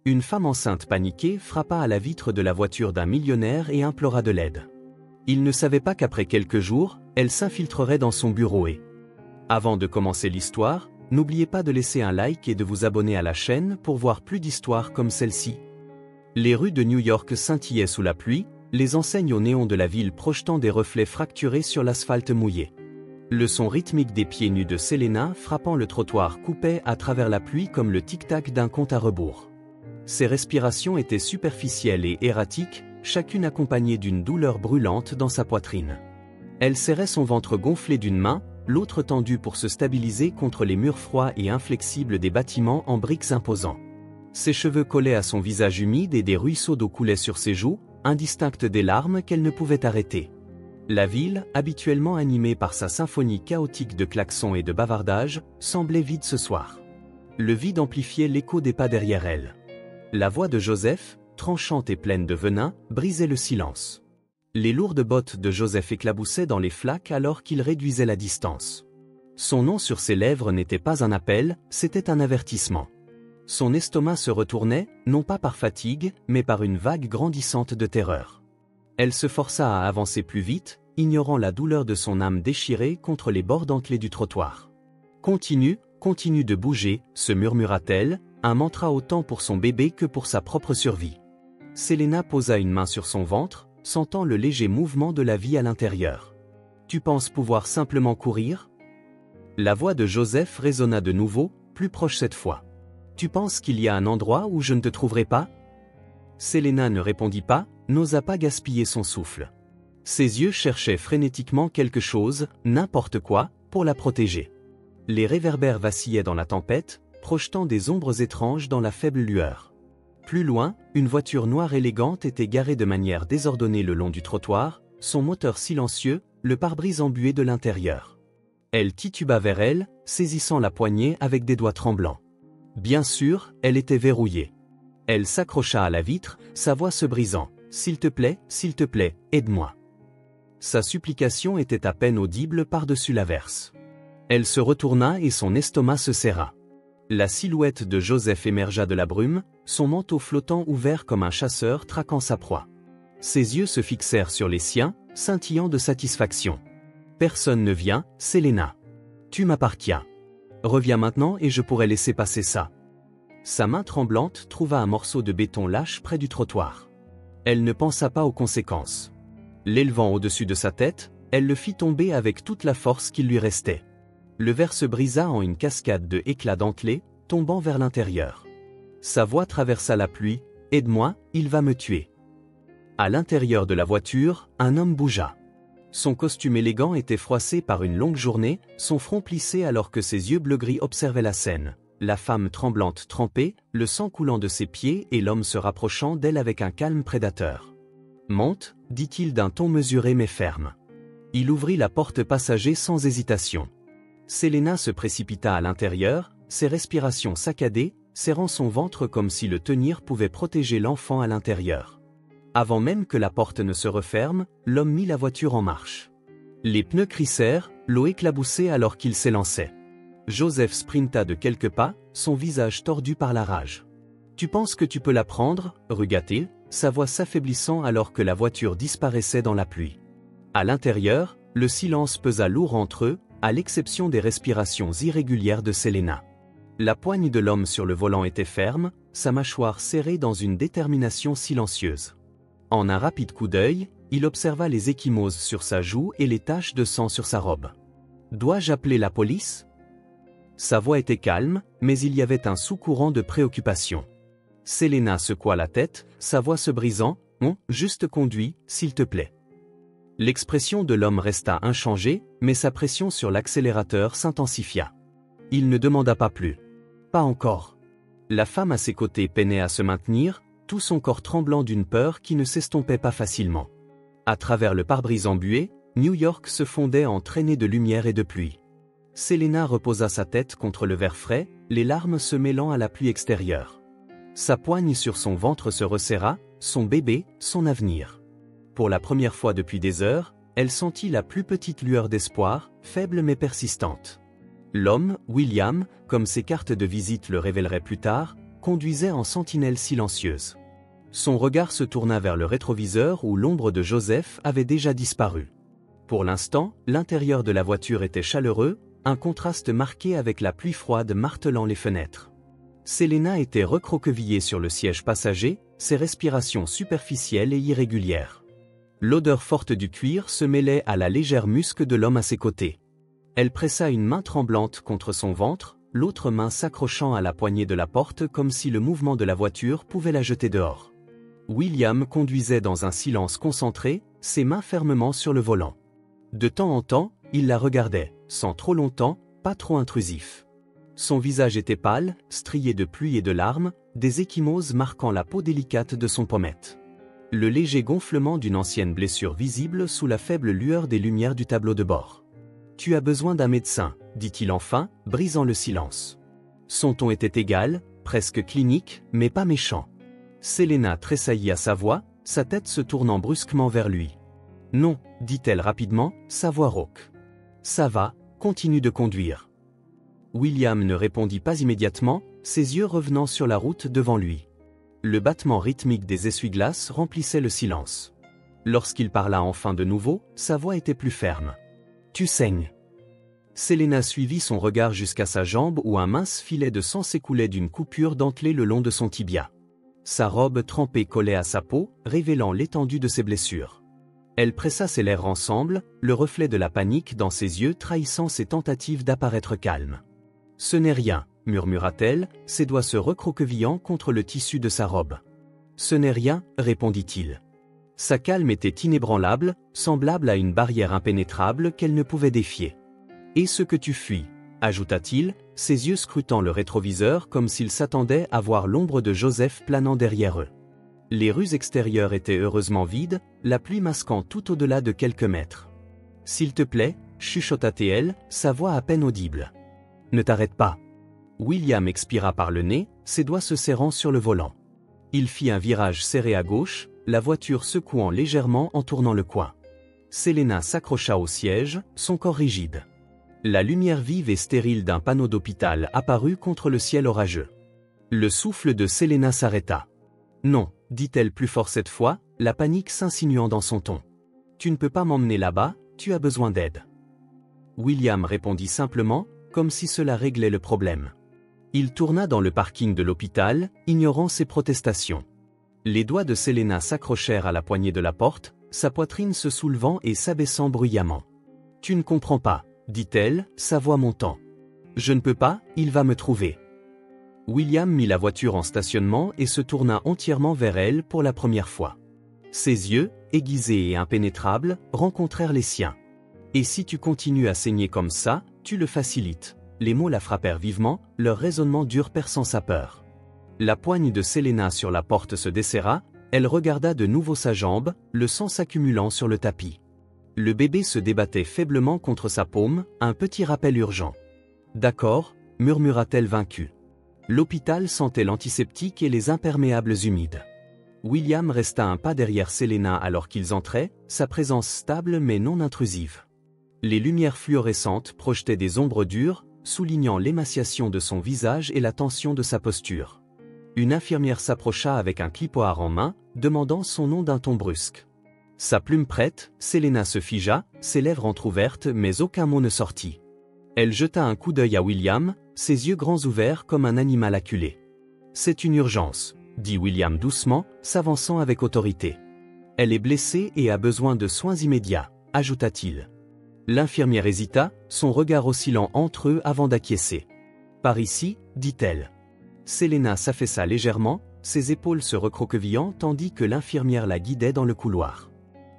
Une femme enceinte paniquée frappa à la vitre de la voiture d'un millionnaire et implora de l'aide. Il ne savait pas qu'après quelques jours, elle s'infiltrerait dans son bureau et... Avant de commencer l'histoire, n'oubliez pas de laisser un like et de vous abonner à la chaîne pour voir plus d'histoires comme celle-ci. Les rues de New York scintillaient sous la pluie, les enseignes au néon de la ville projetant des reflets fracturés sur l'asphalte mouillé. Le son rythmique des pieds nus de Selena frappant le trottoir coupait à travers la pluie comme le tic-tac d'un compte à rebours. Ses respirations étaient superficielles et erratiques, chacune accompagnée d'une douleur brûlante dans sa poitrine. Elle serrait son ventre gonflé d'une main, l'autre tendue pour se stabiliser contre les murs froids et inflexibles des bâtiments en briques imposants. Ses cheveux collaient à son visage humide et des ruisseaux d'eau coulaient sur ses joues, indistinctes des larmes qu'elle ne pouvait arrêter. La ville, habituellement animée par sa symphonie chaotique de klaxons et de bavardages, semblait vide ce soir. Le vide amplifiait l'écho des pas derrière elle. La voix de Joseph, tranchante et pleine de venin, brisait le silence. Les lourdes bottes de Joseph éclaboussaient dans les flaques alors qu'il réduisait la distance. Son nom sur ses lèvres n'était pas un appel, c'était un avertissement. Son estomac se retournait, non pas par fatigue, mais par une vague grandissante de terreur. Elle se força à avancer plus vite, ignorant la douleur de son âme déchirée contre les bords dentelés du trottoir. « Continue de bouger », se murmura-t-elle, un mantra autant pour son bébé que pour sa propre survie. Selena posa une main sur son ventre, sentant le léger mouvement de la vie à l'intérieur. « Tu penses pouvoir simplement courir ?» La voix de Joseph résonna de nouveau, plus proche cette fois. « Tu penses qu'il y a un endroit où je ne te trouverai pas ?» Selena ne répondit pas, n'osa pas gaspiller son souffle. Ses yeux cherchaient frénétiquement quelque chose, n'importe quoi, pour la protéger. Les réverbères vacillaient dans la tempête, projetant des ombres étranges dans la faible lueur. Plus loin, une voiture noire élégante était garée de manière désordonnée le long du trottoir, son moteur silencieux, le pare-brise embué de l'intérieur. Elle tituba vers elle, saisissant la poignée avec des doigts tremblants. Bien sûr, elle était verrouillée. Elle s'accrocha à la vitre, sa voix se brisant. « S'il te plaît, aide-moi. » Sa supplication était à peine audible par-dessus l'averse. Elle se retourna et son estomac se serra. La silhouette de Joseph émergea de la brume, son manteau flottant ouvert comme un chasseur traquant sa proie. Ses yeux se fixèrent sur les siens, scintillant de satisfaction. « Personne ne vient, Selena. Tu m'appartiens. Reviens maintenant et je pourrai laisser passer ça. » Sa main tremblante trouva un morceau de béton lâche près du trottoir. Elle ne pensa pas aux conséquences. L'élevant au-dessus de sa tête, elle le fit tomber avec toute la force qu'il lui restait. Le verre se brisa en une cascade de éclats dentelés, tombant vers l'intérieur. Sa voix traversa la pluie. « Aide-moi, il va me tuer. » À l'intérieur de la voiture, un homme bougea. Son costume élégant était froissé par une longue journée, son front plissé alors que ses yeux bleu-gris observaient la scène. La femme tremblante trempée, le sang coulant de ses pieds et l'homme se rapprochant d'elle avec un calme prédateur. « Monte », dit-il d'un ton mesuré mais ferme. Il ouvrit la porte passager sans hésitation. Selena se précipita à l'intérieur, ses respirations saccadées, serrant son ventre comme si le tenir pouvait protéger l'enfant à l'intérieur. Avant même que la porte ne se referme, l'homme mit la voiture en marche. Les pneus crissèrent, l'eau éclaboussait alors qu'il s'élançait. Joseph sprinta de quelques pas, son visage tordu par la rage. « Tu penses que tu peux la prendre ?» rugua-t-il, sa voix s'affaiblissant alors que la voiture disparaissait dans la pluie. À l'intérieur, le silence pesa lourd entre eux, à l'exception des respirations irrégulières de Selena. La poigne de l'homme sur le volant était ferme, sa mâchoire serrée dans une détermination silencieuse. En un rapide coup d'œil, il observa les ecchymoses sur sa joue et les taches de sang sur sa robe. « Dois-je appeler la police ?» Sa voix était calme, mais il y avait un sous-courant de préoccupation. Selena secoua la tête, sa voix se brisant. « On, juste conduis, s'il te plaît. » L'expression de l'homme resta inchangée, mais sa pression sur l'accélérateur s'intensifia. Il ne demanda pas plus. Pas encore. La femme à ses côtés peinait à se maintenir, tout son corps tremblant d'une peur qui ne s'estompait pas facilement. À travers le pare-brise embué, New York se fondait en traînées de lumière et de pluie. Selena reposa sa tête contre le verre frais, les larmes se mêlant à la pluie extérieure. Sa poigne sur son ventre se resserra, son bébé, son avenir. Pour la première fois depuis des heures, elle sentit la plus petite lueur d'espoir, faible mais persistante. L'homme, William, comme ses cartes de visite le révéleraient plus tard, conduisait en sentinelle silencieuse. Son regard se tourna vers le rétroviseur où l'ombre de Joseph avait déjà disparu. Pour l'instant, l'intérieur de la voiture était chaleureux, un contraste marqué avec la pluie froide martelant les fenêtres. Selena était recroquevillée sur le siège passager, ses respirations superficielles et irrégulières. L'odeur forte du cuir se mêlait à la légère musque de l'homme à ses côtés. Elle pressa une main tremblante contre son ventre, l'autre main s'accrochant à la poignée de la porte comme si le mouvement de la voiture pouvait la jeter dehors. William conduisait dans un silence concentré, ses mains fermement sur le volant. De temps en temps, il la regardait, sans trop longtemps, pas trop intrusif. Son visage était pâle, strié de pluie et de larmes, des ecchymoses marquant la peau délicate de son pommette. Le léger gonflement d'une ancienne blessure visible sous la faible lueur des lumières du tableau de bord. « Tu as besoin d'un médecin », dit-il enfin, brisant le silence. Son ton était égal, presque clinique, mais pas méchant. Selena tressaillit à sa voix, sa tête se tournant brusquement vers lui. « Non », dit-elle rapidement, sa voix rauque. « Ça va, continue de conduire. » William ne répondit pas immédiatement, ses yeux revenant sur la route devant lui. Le battement rythmique des essuie-glaces remplissait le silence. Lorsqu'il parla enfin de nouveau, sa voix était plus ferme. « Tu saignes. » Selena suivit son regard jusqu'à sa jambe où un mince filet de sang s'écoulait d'une coupure dentelée le long de son tibia. Sa robe trempée collait à sa peau, révélant l'étendue de ses blessures. Elle pressa ses lèvres ensemble, le reflet de la panique dans ses yeux trahissant ses tentatives d'apparaître calme. « Ce n'est rien », murmura-t-elle, ses doigts se recroquevillant contre le tissu de sa robe. « Ce n'est rien », répondit-il. Sa calme était inébranlable, semblable à une barrière impénétrable qu'elle ne pouvait défier. « Et ce que tu fuis », ajouta-t-il, ses yeux scrutant le rétroviseur comme s'il s'attendait à voir l'ombre de Joseph planant derrière eux. Les rues extérieures étaient heureusement vides, la pluie masquant tout au-delà de quelques mètres. « S'il te plaît », chuchota-t-elle, sa voix à peine audible. « Ne t'arrête pas. » William expira par le nez, ses doigts se serrant sur le volant. Il fit un virage serré à gauche, la voiture secouant légèrement en tournant le coin. Selena s'accrocha au siège, son corps rigide. La lumière vive et stérile d'un panneau d'hôpital apparut contre le ciel orageux. Le souffle de Selena s'arrêta. « Non », dit-elle plus fort cette fois, la panique s'insinuant dans son ton. « Tu ne peux pas m'emmener là-bas, tu as besoin d'aide. » William répondit simplement, comme si cela réglait le problème. Il tourna dans le parking de l'hôpital, ignorant ses protestations. Les doigts de Selena s'accrochèrent à la poignée de la porte, sa poitrine se soulevant et s'abaissant bruyamment. « Tu ne comprends pas, » dit-elle, sa voix montant. « Je ne peux pas, il va me trouver. » William mit la voiture en stationnement et se tourna entièrement vers elle pour la première fois. Ses yeux, aiguisés et impénétrables, rencontrèrent les siens. « Et si tu continues à saigner comme ça, tu le facilites. » Les mots la frappèrent vivement, leur raisonnement dur perçant sa peur. La poigne de Selena sur la porte se desserra, elle regarda de nouveau sa jambe, le sang s'accumulant sur le tapis. Le bébé se débattait faiblement contre sa paume, un petit rappel urgent. « D'accord », murmura-t-elle vaincue. L'hôpital sentait l'antiseptique et les imperméables humides. William resta un pas derrière Selena alors qu'ils entraient, sa présence stable mais non intrusive. Les lumières fluorescentes projetaient des ombres dures, soulignant l'émaciation de son visage et la tension de sa posture. Une infirmière s'approcha avec un clipoir en main, demandant son nom d'un ton brusque. Sa plume prête, Selena se figea, ses lèvres entr'ouvertes mais aucun mot ne sortit. Elle jeta un coup d'œil à William, ses yeux grands ouverts comme un animal acculé. « C'est une urgence », dit William doucement, s'avançant avec autorité. « Elle est blessée et a besoin de soins immédiats », ajouta-t-il. L'infirmière hésita, son regard oscillant entre eux avant d'acquiescer. « Par ici », dit-elle. Selena s'affaissa légèrement, ses épaules se recroquevillant tandis que l'infirmière la guidait dans le couloir.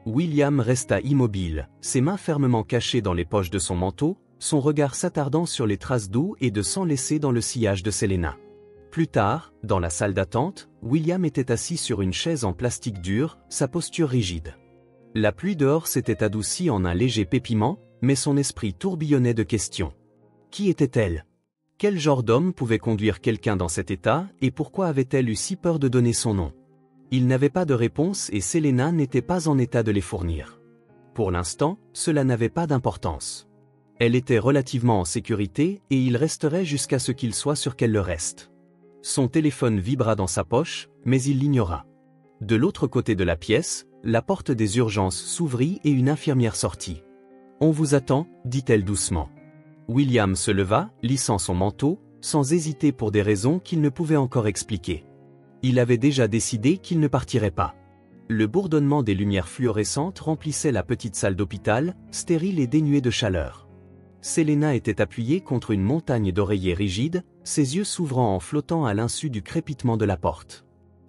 William resta immobile, ses mains fermement cachées dans les poches de son manteau, son regard s'attardant sur les traces d'eau et de sang laissées dans le sillage de Selena. Plus tard, dans la salle d'attente, William était assis sur une chaise en plastique dur, sa posture rigide. La pluie dehors s'était adoucie en un léger pépiment, mais son esprit tourbillonnait de questions. Qui était-elle? Quel genre d'homme pouvait conduire quelqu'un dans cet état, et pourquoi avait-elle eu si peur de donner son nom? Il n'avait pas de réponse et Selena n'était pas en état de les fournir. Pour l'instant, cela n'avait pas d'importance. Elle était relativement en sécurité et il resterait jusqu'à ce qu'il soit sûr qu'elle le reste. Son téléphone vibra dans sa poche, mais il l'ignora. De l'autre côté de la pièce, la porte des urgences s'ouvrit et une infirmière sortit. « On vous attend », dit-elle doucement. William se leva, lissant son manteau, sans hésiter pour des raisons qu'il ne pouvait encore expliquer. Il avait déjà décidé qu'il ne partirait pas. Le bourdonnement des lumières fluorescentes remplissait la petite salle d'hôpital, stérile et dénuée de chaleur. Selena était appuyée contre une montagne d'oreillers rigides, ses yeux s'ouvrant en flottant à l'insu du crépitement de la porte.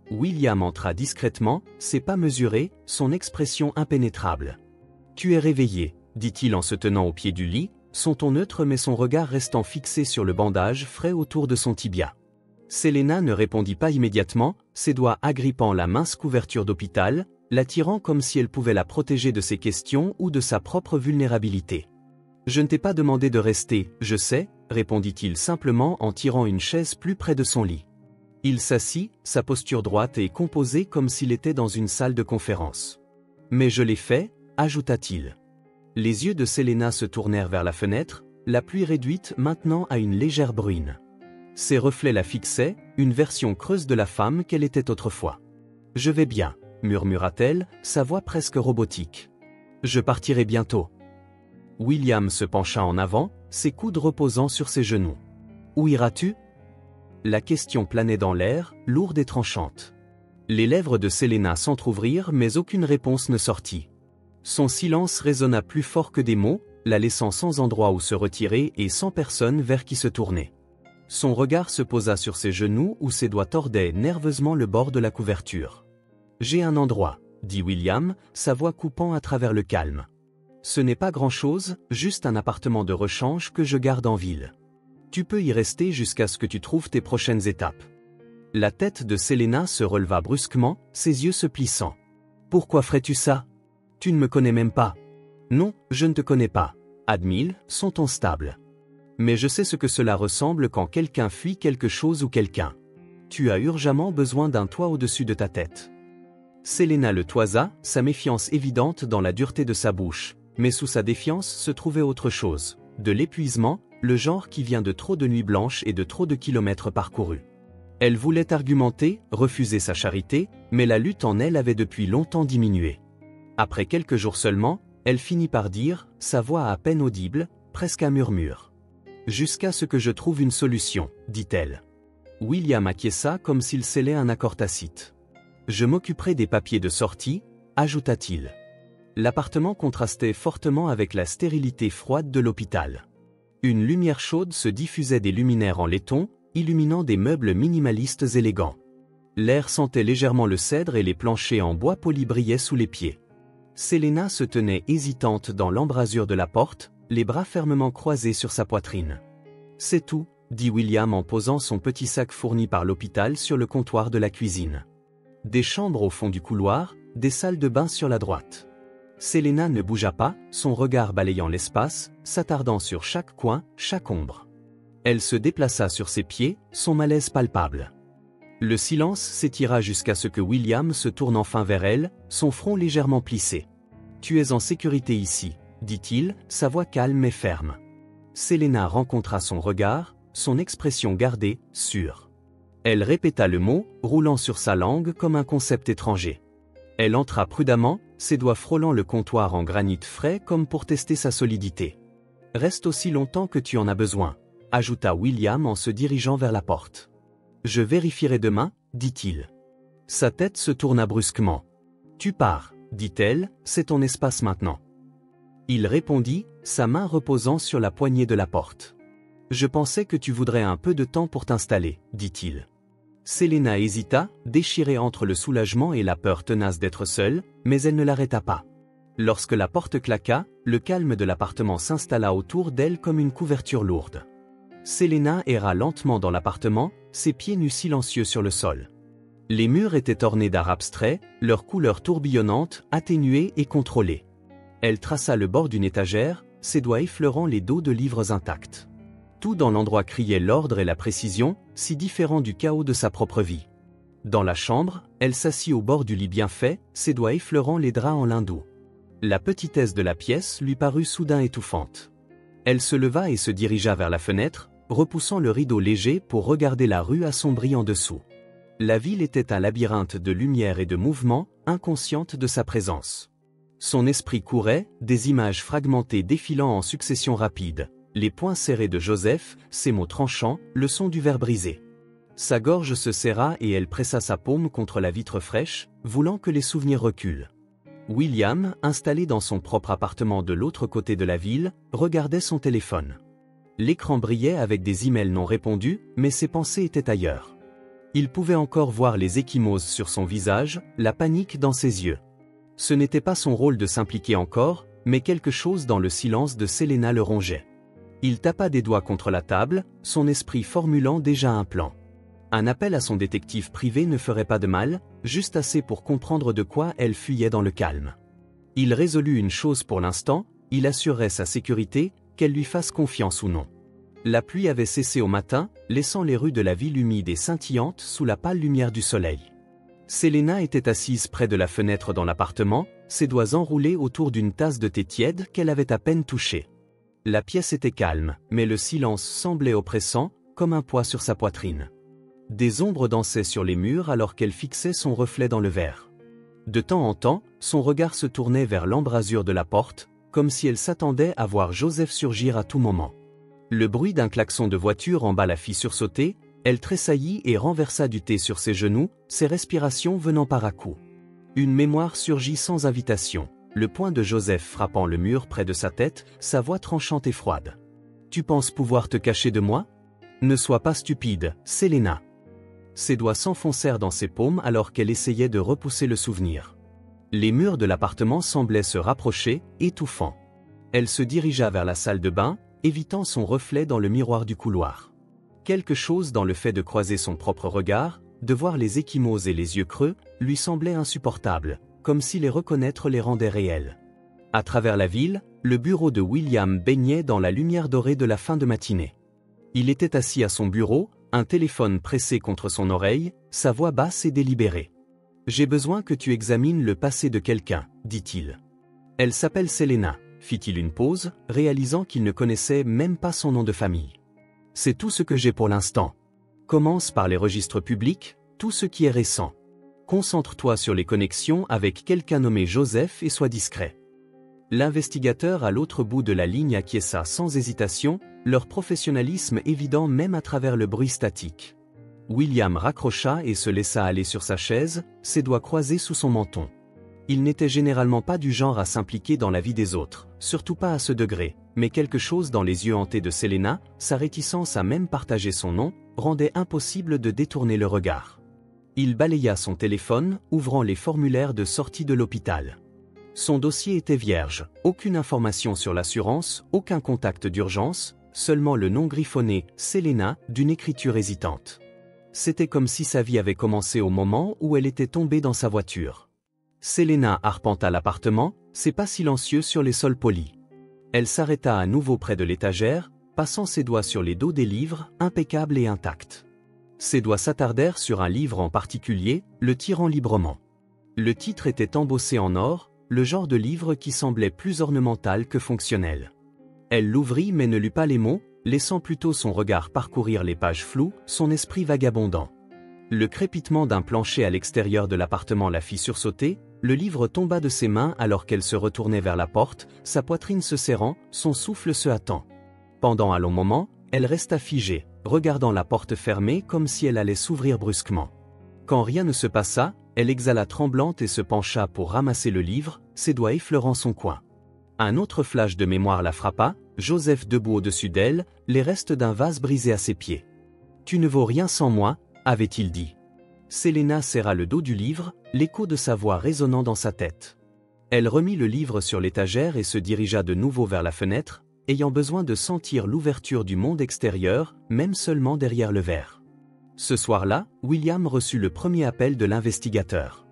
William entra discrètement, ses pas mesurés, son expression impénétrable. « Tu es réveillé », dit-il en se tenant au pied du lit, son ton neutre mais son regard restant fixé sur le bandage frais autour de son tibia. Selena ne répondit pas immédiatement, ses doigts agrippant la mince couverture d'hôpital, l'attirant comme si elle pouvait la protéger de ses questions ou de sa propre vulnérabilité. « Je ne t'ai pas demandé de rester, je sais », répondit-il simplement en tirant une chaise plus près de son lit. Il s'assit, sa posture droite et composée comme s'il était dans une salle de conférence. « Mais je l'ai fait », ajouta-t-il. Les yeux de Selena se tournèrent vers la fenêtre, la pluie réduite maintenant à une légère bruine. Ses reflets la fixaient, une version creuse de la femme qu'elle était autrefois. « Je vais bien », murmura-t-elle, sa voix presque robotique. « Je partirai bientôt. » William se pencha en avant, ses coudes reposant sur ses genoux. « Où iras-tu » La question planait dans l'air, lourde et tranchante. Les lèvres de Selena s'entr'ouvrirent mais aucune réponse ne sortit. Son silence résonna plus fort que des mots, la laissant sans endroit où se retirer et sans personne vers qui se tourner. Son regard se posa sur ses genoux où ses doigts tordaient nerveusement le bord de la couverture. « J'ai un endroit », dit William, sa voix coupant à travers le calme. « Ce n'est pas grand-chose, juste un appartement de rechange que je garde en ville. Tu peux y rester jusqu'à ce que tu trouves tes prochaines étapes. » La tête de Selena se releva brusquement, ses yeux se plissant. « Pourquoi ferais-tu ça ? Tu ne me connais même pas. »« Non, je ne te connais pas. » admit-il, son ton stable. « Mais je sais ce que cela ressemble quand quelqu'un fuit quelque chose ou quelqu'un. Tu as urgemment besoin d'un toit au-dessus de ta tête. » Selena le toisa, sa méfiance évidente dans la dureté de sa bouche, mais sous sa défiance se trouvait autre chose, de l'épuisement, le genre qui vient de trop de nuits blanches et de trop de kilomètres parcourus. Elle voulait argumenter, refuser sa charité, mais la lutte en elle avait depuis longtemps diminué. Après quelques jours seulement, elle finit par dire, sa voix à peine audible, presque un murmure. « Jusqu'à ce que je trouve une solution, » dit-elle. William acquiesça comme s'il scellait un accord tacite. « Je m'occuperai des papiers de sortie, » ajouta-t-il. L'appartement contrastait fortement avec la stérilité froide de l'hôpital. Une lumière chaude se diffusait des luminaires en laiton, illuminant des meubles minimalistes élégants. L'air sentait légèrement le cèdre et les planchers en bois poli brillaient sous les pieds. Selena se tenait hésitante dans l'embrasure de la porte, les bras fermement croisés sur sa poitrine. « C'est tout », dit William en posant son petit sac fourni par l'hôpital sur le comptoir de la cuisine. Des chambres au fond du couloir, des salles de bain sur la droite. Selena ne bougea pas, son regard balayant l'espace, s'attardant sur chaque coin, chaque ombre. Elle se déplaça sur ses pieds, son malaise palpable. Le silence s'étira jusqu'à ce que William se tourne enfin vers elle, son front légèrement plissé. « Tu es en sécurité ici, » dit-il, sa voix calme et ferme. Selena rencontra son regard, son expression gardée, sûre. Elle répéta le mot, roulant sur sa langue comme un concept étranger. Elle entra prudemment, ses doigts frôlant le comptoir en granit frais comme pour tester sa solidité. « Reste aussi longtemps que tu en as besoin, » ajouta William en se dirigeant vers la porte. « Je vérifierai demain, » dit-il. Sa tête se tourna brusquement. « Tu pars, » dit-elle, « c'est ton espace maintenant. » Il répondit, sa main reposant sur la poignée de la porte. « Je pensais que tu voudrais un peu de temps pour t'installer, » dit-il. Selena hésita, déchirée entre le soulagement et la peur tenace d'être seule, mais elle ne l'arrêta pas. Lorsque la porte claqua, le calme de l'appartement s'installa autour d'elle comme une couverture lourde. Selena erra lentement dans l'appartement, ses pieds nus silencieux sur le sol. Les murs étaient ornés d'art abstrait, leur couleur tourbillonnante, atténuée et contrôlée. Elle traça le bord d'une étagère, ses doigts effleurant les dos de livres intacts. Tout dans l'endroit criait l'ordre et la précision, si différent du chaos de sa propre vie. Dans la chambre, elle s'assit au bord du lit bien fait, ses doigts effleurant les draps en lin doux. La petitesse de la pièce lui parut soudain étouffante. Elle se leva et se dirigea vers la fenêtre, repoussant le rideau léger pour regarder la rue assombrie en dessous. La ville était un labyrinthe de lumière et de mouvement, inconsciente de sa présence. Son esprit courait, des images fragmentées défilant en succession rapide, les poings serrés de Joseph, ses mots tranchants, le son du verre brisé. Sa gorge se serra et elle pressa sa paume contre la vitre fraîche, voulant que les souvenirs reculent. William, installé dans son propre appartement de l'autre côté de la ville, regardait son téléphone. L'écran brillait avec des emails non répondus, mais ses pensées étaient ailleurs. Il pouvait encore voir les ecchymoses sur son visage, la panique dans ses yeux. Ce n'était pas son rôle de s'impliquer encore, mais quelque chose dans le silence de Selena le rongeait. Il tapa des doigts contre la table, son esprit formulant déjà un plan. Un appel à son détective privé ne ferait pas de mal, juste assez pour comprendre de quoi elle fuyait dans le calme. Il résolut une chose pour l'instant, il assurerait sa sécurité, qu'elle lui fasse confiance ou non. La pluie avait cessé au matin, laissant les rues de la ville humides et scintillantes sous la pâle lumière du soleil. Selena était assise près de la fenêtre dans l'appartement, ses doigts enroulés autour d'une tasse de thé tiède qu'elle avait à peine touchée. La pièce était calme, mais le silence semblait oppressant, comme un poids sur sa poitrine. Des ombres dansaient sur les murs alors qu'elle fixait son reflet dans le verre. De temps en temps, son regard se tournait vers l'embrasure de la porte, comme si elle s'attendait à voir Joseph surgir à tout moment. Le bruit d'un klaxon de voiture en bas la fit sursauter, elle tressaillit et renversa du thé sur ses genoux, ses respirations venant par à-coups. Une mémoire surgit sans invitation, le poing de Joseph frappant le mur près de sa tête, sa voix tranchante et froide. « Tu penses pouvoir te cacher de moi ? Ne sois pas stupide, Selena. » Ses doigts s'enfoncèrent dans ses paumes alors qu'elle essayait de repousser le souvenir. Les murs de l'appartement semblaient se rapprocher, étouffant. Elle se dirigea vers la salle de bain, évitant son reflet dans le miroir du couloir. Quelque chose dans le fait de croiser son propre regard, de voir les ecchymoses et les yeux creux, lui semblait insupportable, comme si les reconnaître les rendait réels. À travers la ville, le bureau de William baignait dans la lumière dorée de la fin de matinée. Il était assis à son bureau, un téléphone pressé contre son oreille, sa voix basse et délibérée. « J'ai besoin que tu examines le passé de quelqu'un, dit-il. Elle s'appelle Selena, fit-il une pause, réalisant qu'il ne connaissait même pas son nom de famille. C'est tout ce que j'ai pour l'instant. Commence par les registres publics, tout ce qui est récent. Concentre-toi sur les connexions avec quelqu'un nommé Joseph et sois discret. » L'investigateur à l'autre bout de la ligne acquiesça sans hésitation, leur professionnalisme évident même à travers le bruit statique. William raccrocha et se laissa aller sur sa chaise, ses doigts croisés sous son menton. Il n'était généralement pas du genre à s'impliquer dans la vie des autres, surtout pas à ce degré, mais quelque chose dans les yeux hantés de Selena, sa réticence à même partager son nom, rendait impossible de détourner le regard. Il balaya son téléphone, ouvrant les formulaires de sortie de l'hôpital. Son dossier était vierge, aucune information sur l'assurance, aucun contact d'urgence, seulement le nom griffonné « Selena » d'une écriture hésitante. C'était comme si sa vie avait commencé au moment où elle était tombée dans sa voiture. Selena arpenta l'appartement, ses pas silencieux sur les sols polis. Elle s'arrêta à nouveau près de l'étagère, passant ses doigts sur les dos des livres, impeccables et intacts. Ses doigts s'attardèrent sur un livre en particulier, le tirant librement. Le titre était embossé en or, le genre de livre qui semblait plus ornemental que fonctionnel. Elle l'ouvrit mais ne lut pas les mots, laissant plutôt son regard parcourir les pages floues, son esprit vagabondant. Le crépitement d'un plancher à l'extérieur de l'appartement la fit sursauter, le livre tomba de ses mains alors qu'elle se retournait vers la porte, sa poitrine se serrant, son souffle se hâtant. Pendant un long moment, elle resta figée, regardant la porte fermée comme si elle allait s'ouvrir brusquement. Quand rien ne se passa, elle exhala tremblante et se pencha pour ramasser le livre, ses doigts effleurant son coin. Un autre flash de mémoire la frappa, Joseph debout au-dessus d'elle, les restes d'un vase brisé à ses pieds. « Tu ne vaux rien sans moi », avait-il dit. Selena serra le dos du livre, l'écho de sa voix résonnant dans sa tête. Elle remit le livre sur l'étagère et se dirigea de nouveau vers la fenêtre, ayant besoin de sentir l'ouverture du monde extérieur, même seulement derrière le verre. Ce soir-là, William reçut le premier appel de l'investigateur.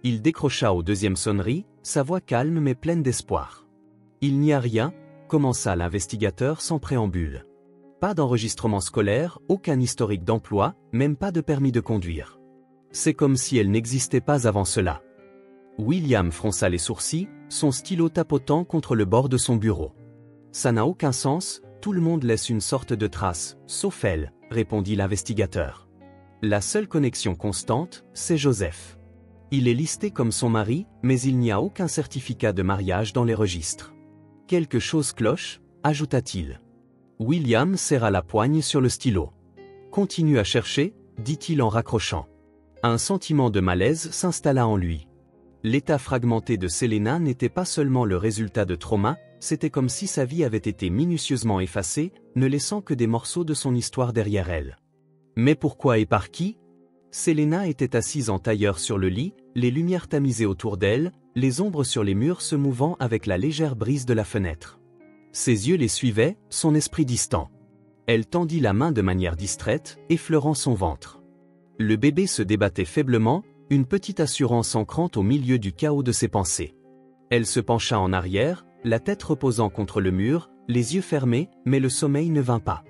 Il décrocha aux deuxième sonnerie, sa voix calme mais pleine d'espoir. « Il n'y a rien », commença l'investigateur sans préambule. Pas d'enregistrement scolaire, aucun historique d'emploi, même pas de permis de conduire. C'est comme si elle n'existait pas avant cela. William fronça les sourcils, son stylo tapotant contre le bord de son bureau. Ça n'a aucun sens, Tout le monde laisse une sorte de trace, sauf elle, répondit l'investigateur. La seule connexion constante, c'est Joseph. Il est listé comme son mari, mais il n'y a aucun certificat de mariage dans les registres. Quelque chose cloche, ajouta-t-il. William serra la poigne sur le stylo. Continue à chercher, dit-il en raccrochant. Un sentiment de malaise s'installa en lui. L'état fragmenté de Selena n'était pas seulement le résultat de trauma, c'était comme si sa vie avait été minutieusement effacée, ne laissant que des morceaux de son histoire derrière elle. Mais pourquoi et par qui? Selena était assise en tailleur sur le lit, les lumières tamisées autour d'elle, les ombres sur les murs se mouvant avec la légère brise de la fenêtre. Ses yeux les suivaient, son esprit distant. Elle tendit la main de manière distraite, effleurant son ventre. Le bébé se débattait faiblement, une petite assurance ancrant au milieu du chaos de ses pensées. Elle se pencha en arrière, la tête reposant contre le mur, les yeux fermés, mais le sommeil ne vint pas.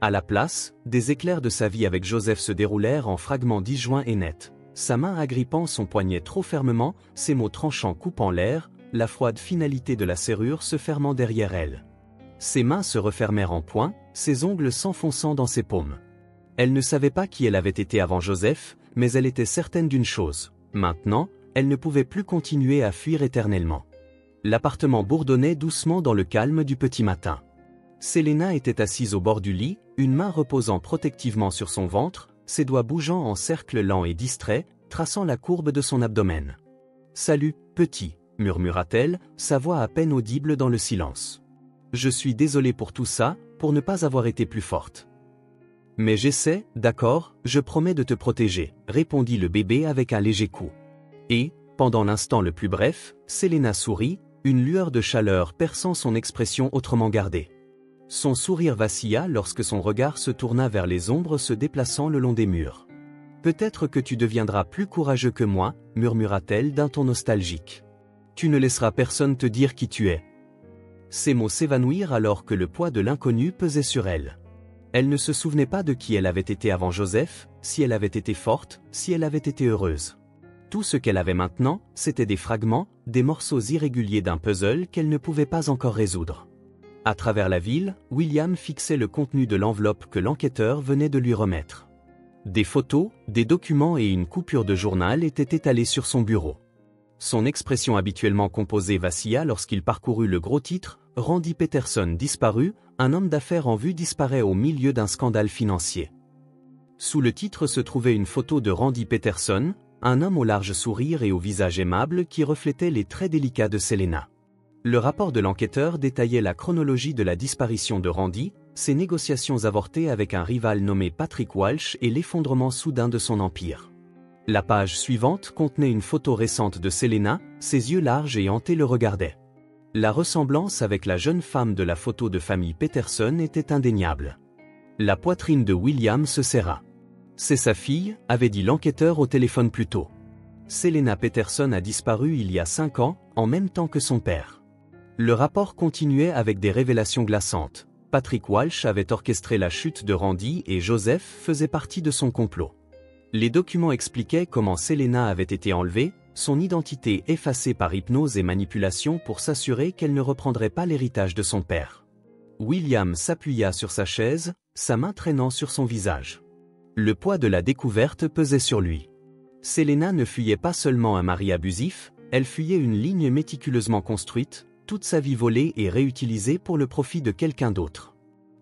À la place, des éclairs de sa vie avec Joseph se déroulèrent en fragments disjoints et nets. Sa main agrippant son poignet trop fermement, ses mots tranchants coupant l'air, la froide finalité de la serrure se fermant derrière elle. Ses mains se refermèrent en poing, ses ongles s'enfonçant dans ses paumes. Elle ne savait pas qui elle avait été avant Joseph, mais elle était certaine d'une chose. Maintenant, elle ne pouvait plus continuer à fuir éternellement. L'appartement bourdonnait doucement dans le calme du petit matin. Selena était assise au bord du lit, une main reposant protectivement sur son ventre, ses doigts bougeant en cercle lent et distrait, traçant la courbe de son abdomen. « Salut, petit », murmura-t-elle, sa voix à peine audible dans le silence. « Je suis désolée pour tout ça, pour ne pas avoir été plus forte. »« Mais j'essaie, d'accord, je promets de te protéger », répondit le bébé avec un léger coup. Et, pendant l'instant le plus bref, Selena sourit, une lueur de chaleur perçant son expression autrement gardée. Son sourire vacilla lorsque son regard se tourna vers les ombres se déplaçant le long des murs. « Peut-être que tu deviendras plus courageux que moi, » murmura-t-elle d'un ton nostalgique. « Tu ne laisseras personne te dire qui tu es. » Ces mots s'évanouirent alors que le poids de l'inconnu pesait sur elle. Elle ne se souvenait pas de qui elle avait été avant Joseph, si elle avait été forte, si elle avait été heureuse. Tout ce qu'elle avait maintenant, c'était des fragments, des morceaux irréguliers d'un puzzle qu'elle ne pouvait pas encore résoudre. À travers la ville, William fixait le contenu de l'enveloppe que l'enquêteur venait de lui remettre. Des photos, des documents et une coupure de journal étaient étalés sur son bureau. Son expression habituellement composée vacilla lorsqu'il parcourut le gros titre « Randy Peterson disparu, un homme d'affaires en vue disparaît au milieu d'un scandale financier ». Sous le titre se trouvait une photo de Randy Peterson, un homme au large sourire et au visage aimable qui reflétait les traits délicats de Selena. Le rapport de l'enquêteur détaillait la chronologie de la disparition de Randy, ses négociations avortées avec un rival nommé Patrick Walsh et l'effondrement soudain de son empire. La page suivante contenait une photo récente de Selena, ses yeux larges et hantés le regardaient. La ressemblance avec la jeune femme de la photo de famille Peterson était indéniable. La poitrine de William se serra. « C'est sa fille », avait dit l'enquêteur au téléphone plus tôt. Selena Peterson a disparu il y a 5 ans, en même temps que son père. Le rapport continuait avec des révélations glaçantes. Patrick Walsh avait orchestré la chute de Randy et Joseph faisait partie de son complot. Les documents expliquaient comment Selena avait été enlevée, son identité effacée par hypnose et manipulation pour s'assurer qu'elle ne reprendrait pas l'héritage de son père. William s'appuya sur sa chaise, sa main traînant sur son visage. Le poids de la découverte pesait sur lui. Selena ne fuyait pas seulement un mari abusif, elle fuyait une ligne méticuleusement construite, toute sa vie volée et réutilisée pour le profit de quelqu'un d'autre.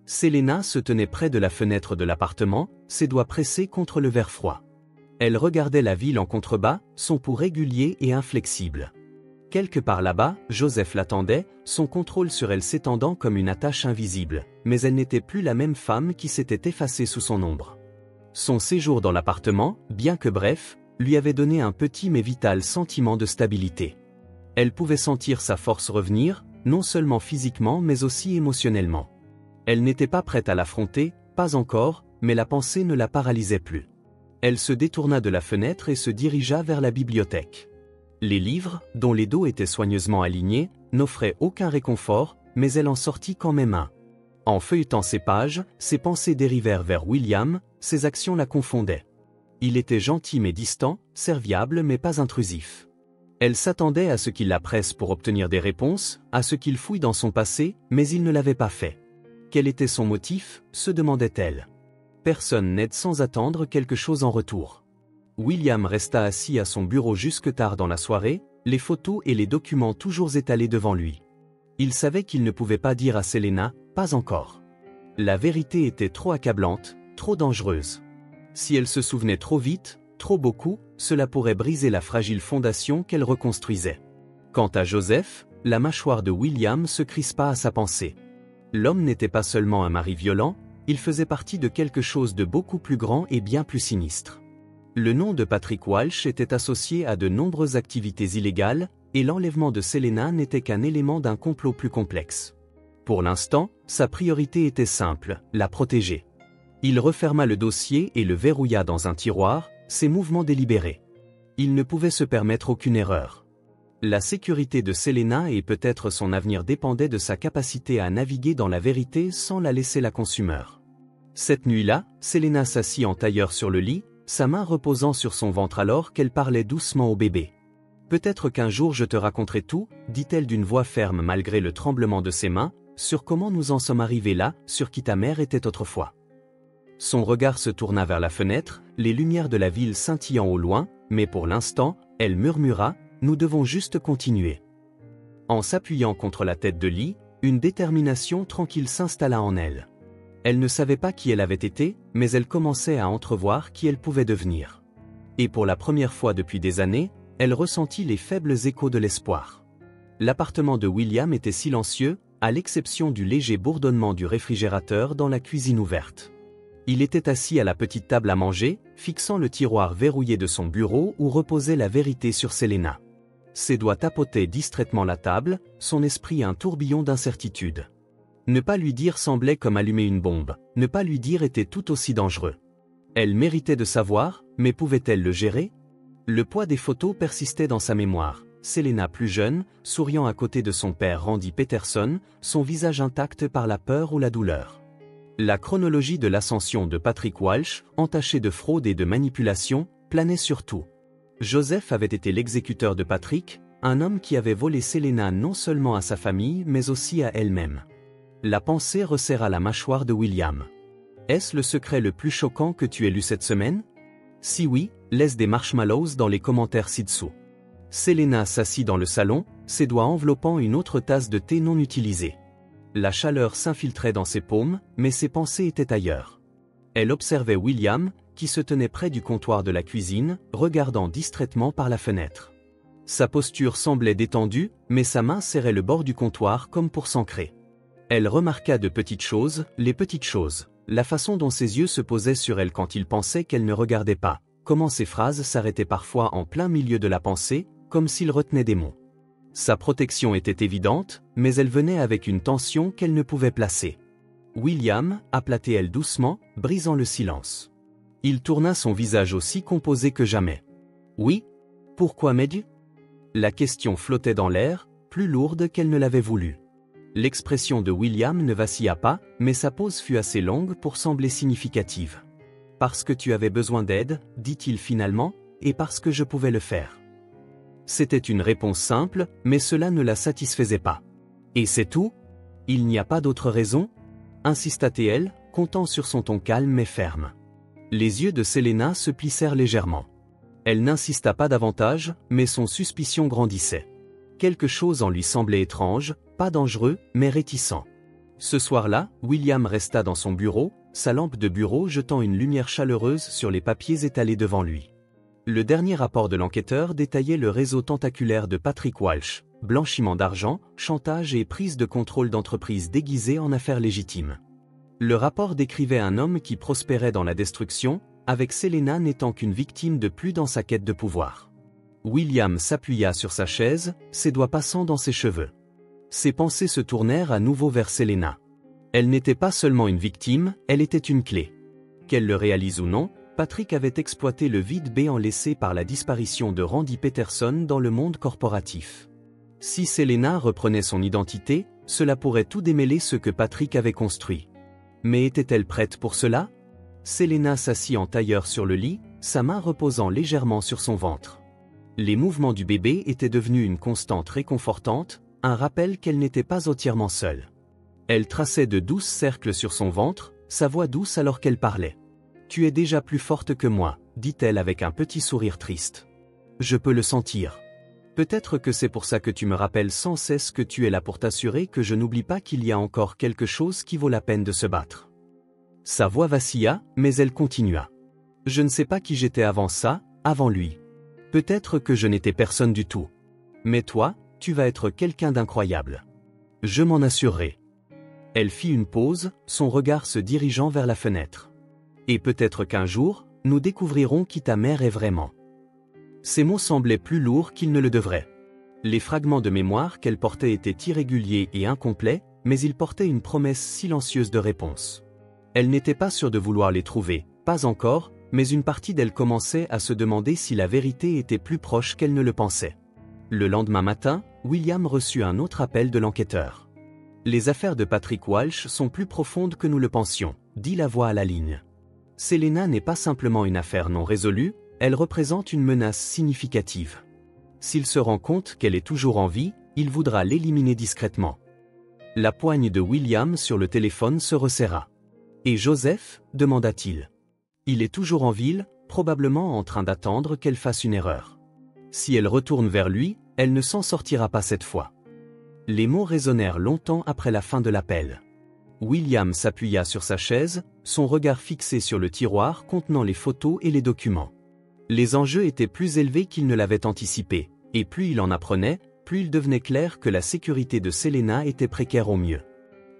Selena se tenait près de la fenêtre de l'appartement, ses doigts pressés contre le verre froid. Elle regardait la ville en contrebas, son pouls régulier et inflexible. Quelque part là-bas, Joseph l'attendait, son contrôle sur elle s'étendant comme une attache invisible, mais elle n'était plus la même femme qui s'était effacée sous son ombre. Son séjour dans l'appartement, bien que bref, lui avait donné un petit mais vital sentiment de stabilité. Elle pouvait sentir sa force revenir, non seulement physiquement mais aussi émotionnellement. Elle n'était pas prête à l'affronter, pas encore, mais la pensée ne la paralysait plus. Elle se détourna de la fenêtre et se dirigea vers la bibliothèque. Les livres, dont les dos étaient soigneusement alignés, n'offraient aucun réconfort, mais elle en sortit quand même un. En feuilletant ses pages, ses pensées dérivèrent vers William, ses actions la confondaient. Il était gentil mais distant, serviable mais pas intrusif. Elle s'attendait à ce qu'il la presse pour obtenir des réponses, à ce qu'il fouille dans son passé, mais il ne l'avait pas fait. Quel était son motif, se demandait-elle. Personne n'aide sans attendre quelque chose en retour. William resta assis à son bureau jusque tard dans la soirée, les photos et les documents toujours étalés devant lui. Il savait qu'il ne pouvait pas dire à Selena, pas encore. La vérité était trop accablante, trop dangereuse. Si elle se souvenait trop vite, trop beaucoup, cela pourrait briser la fragile fondation qu'elle reconstruisait. Quant à Joseph, la mâchoire de William se crispa à sa pensée. L'homme n'était pas seulement un mari violent, il faisait partie de quelque chose de beaucoup plus grand et bien plus sinistre. Le nom de Patrick Walsh était associé à de nombreuses activités illégales, et l'enlèvement de Selena n'était qu'un élément d'un complot plus complexe. Pour l'instant, sa priorité était simple, la protéger. Il referma le dossier et le verrouilla dans un tiroir, ses mouvements délibérés. Il ne pouvait se permettre aucune erreur. La sécurité de Selena et peut-être son avenir dépendaient de sa capacité à naviguer dans la vérité sans la laisser la consumer. Cette nuit-là, Selena s'assit en tailleur sur le lit, sa main reposant sur son ventre alors qu'elle parlait doucement au bébé. « Peut-être qu'un jour je te raconterai tout », dit-elle d'une voix ferme malgré le tremblement de ses mains, « sur comment nous en sommes arrivés là, sur qui ta mère était autrefois. » Son regard se tourna vers la fenêtre, les lumières de la ville scintillant au loin, mais pour l'instant, elle murmura, « Nous devons juste continuer. » En s'appuyant contre la tête de lit, une détermination tranquille s'installa en elle. Elle ne savait pas qui elle avait été, mais elle commençait à entrevoir qui elle pouvait devenir. Et pour la première fois depuis des années, elle ressentit les faibles échos de l'espoir. L'appartement de William était silencieux, à l'exception du léger bourdonnement du réfrigérateur dans la cuisine ouverte. Il était assis à la petite table à manger, fixant le tiroir verrouillé de son bureau où reposait la vérité sur Selena. Ses doigts tapotaient distraitement la table, son esprit un tourbillon d'incertitude. Ne pas lui dire semblait comme allumer une bombe, ne pas lui dire était tout aussi dangereux. Elle méritait de savoir, mais pouvait-elle le gérer? Le poids des photos persistait dans sa mémoire. Selena plus jeune, souriant à côté de son père Randy Peterson, son visage intact par la peur ou la douleur. La chronologie de l'ascension de Patrick Walsh, entachée de fraude et de manipulation, planait sur tout. Joseph avait été l'exécuteur de Patrick, un homme qui avait volé Selena non seulement à sa famille mais aussi à elle-même. La pensée resserra la mâchoire de William. Est-ce le secret le plus choquant que tu aies lu cette semaine? Si oui, laisse des marshmallows dans les commentaires ci-dessous. Selena s'assit dans le salon, ses doigts enveloppant une autre tasse de thé non utilisée. La chaleur s'infiltrait dans ses paumes, mais ses pensées étaient ailleurs. Elle observait William, qui se tenait près du comptoir de la cuisine, regardant distraitement par la fenêtre. Sa posture semblait détendue, mais sa main serrait le bord du comptoir comme pour s'ancrer. Elle remarqua de petites choses, les petites choses, la façon dont ses yeux se posaient sur elle quand il pensait qu'elle ne regardait pas, comment ses phrases s'arrêtaient parfois en plein milieu de la pensée, comme s'il retenait des mots. Sa protection était évidente, mais elle venait avec une tension qu'elle ne pouvait placer. William, aplatait-elle doucement, brisant le silence. Il tourna son visage aussi composé que jamais. Oui? Pourquoi m'aides-tu? La question flottait dans l'air, plus lourde qu'elle ne l'avait voulu. L'expression de William ne vacilla pas, mais sa pause fut assez longue pour sembler significative. « Parce que tu avais besoin d'aide, dit-il finalement, et parce que je pouvais le faire. » C'était une réponse simple, mais cela ne la satisfaisait pas. « Et c'est tout? Il n'y a pas d'autre raison ?» insista-t-elle, comptant sur son ton calme mais ferme. Les yeux de Selena se plissèrent légèrement. Elle n'insista pas davantage, mais son suspicion grandissait. Quelque chose en lui semblait étrange, pas dangereux, mais réticent. Ce soir-là, William resta dans son bureau, sa lampe de bureau jetant une lumière chaleureuse sur les papiers étalés devant lui. Le dernier rapport de l'enquêteur détaillait le réseau tentaculaire de Patrick Walsh, blanchiment d'argent, chantage et prise de contrôle d'entreprises déguisées en affaires légitimes. Le rapport décrivait un homme qui prospérait dans la destruction, avec Selena n'étant qu'une victime de plus dans sa quête de pouvoir. William s'appuya sur sa chaise, ses doigts passant dans ses cheveux. Ses pensées se tournèrent à nouveau vers Selena. Elle n'était pas seulement une victime, elle était une clé. Qu'elle le réalise ou non, Patrick avait exploité le vide béant laissé par la disparition de Randy Peterson dans le monde corporatif. Si Selena reprenait son identité, cela pourrait tout démêler ce que Patrick avait construit. Mais était-elle prête pour cela? Selena s'assit en tailleur sur le lit, sa main reposant légèrement sur son ventre. Les mouvements du bébé étaient devenus une constante réconfortante, un rappel qu'elle n'était pas entièrement seule. Elle traçait de douces cercles sur son ventre, sa voix douce alors qu'elle parlait. « Tu es déjà plus forte que moi, dit-elle avec un petit sourire triste. Je peux le sentir. Peut-être que c'est pour ça que tu me rappelles sans cesse que tu es là pour t'assurer que je n'oublie pas qu'il y a encore quelque chose qui vaut la peine de se battre. » Sa voix vacilla, mais elle continua. « Je ne sais pas qui j'étais avant ça, avant lui. Peut-être que je n'étais personne du tout. Mais toi, tu vas être quelqu'un d'incroyable. Je m'en assurerai. » Elle fit une pause, son regard se dirigeant vers la fenêtre. « Et peut-être qu'un jour, nous découvrirons qui ta mère est vraiment. » Ces mots semblaient plus lourds qu'ils ne le devraient. Les fragments de mémoire qu'elle portait étaient irréguliers et incomplets, mais ils portaient une promesse silencieuse de réponse. Elle n'était pas sûre de vouloir les trouver, pas encore, mais une partie d'elle commençait à se demander si la vérité était plus proche qu'elle ne le pensait. Le lendemain matin, William reçut un autre appel de l'enquêteur. « Les affaires de Patrick Walsh sont plus profondes que nous le pensions, » dit la voix à la ligne. « Selena n'est pas simplement une affaire non résolue, elle représente une menace significative. S'il se rend compte qu'elle est toujours en vie, il voudra l'éliminer discrètement. » La poigne de William sur le téléphone se resserra. « Et Joseph ?» demanda-t-il. « Il est toujours en ville, probablement en train d'attendre qu'elle fasse une erreur. Si elle retourne vers lui, elle ne s'en sortira pas cette fois. » Les mots résonnèrent longtemps après la fin de l'appel. William s'appuya sur sa chaise, son regard fixé sur le tiroir contenant les photos et les documents. Les enjeux étaient plus élevés qu'il ne l'avait anticipé, et plus il en apprenait, plus il devenait clair que la sécurité de Selena était précaire au mieux.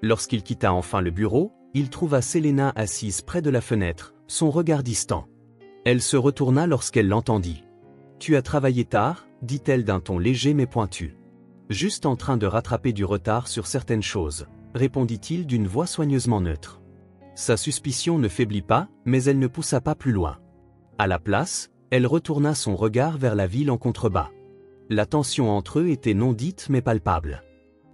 Lorsqu'il quitta enfin le bureau, il trouva Selena assise près de la fenêtre, son regard distant. Elle se retourna lorsqu'elle l'entendit. « Tu as travaillé tard » dit-elle d'un ton léger mais pointu. « Juste en train de rattraper du retard sur certaines choses » répondit-il d'une voix soigneusement neutre. Sa suspicion ne faiblit pas, mais elle ne poussa pas plus loin. À la place, elle retourna son regard vers la ville en contrebas. La tension entre eux était non dite mais palpable.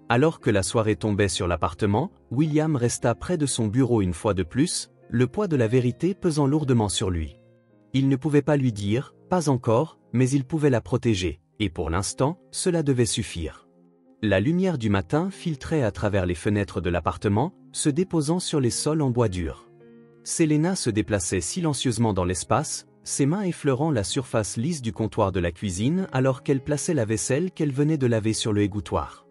Alors que la soirée tombait sur l'appartement, William resta près de son bureau une fois de plus, le poids de la vérité pesant lourdement sur lui. Il ne pouvait pas lui dire, pas encore, mais il pouvait la protéger, et pour l'instant, cela devait suffire. La lumière du matin filtrait à travers les fenêtres de l'appartement, se déposant sur les sols en bois dur. Selena se déplaçait silencieusement dans l'espace, ses mains effleurant la surface lisse du comptoir de la cuisine alors qu'elle plaçait la vaisselle qu'elle venait de laver sur le égouttoir.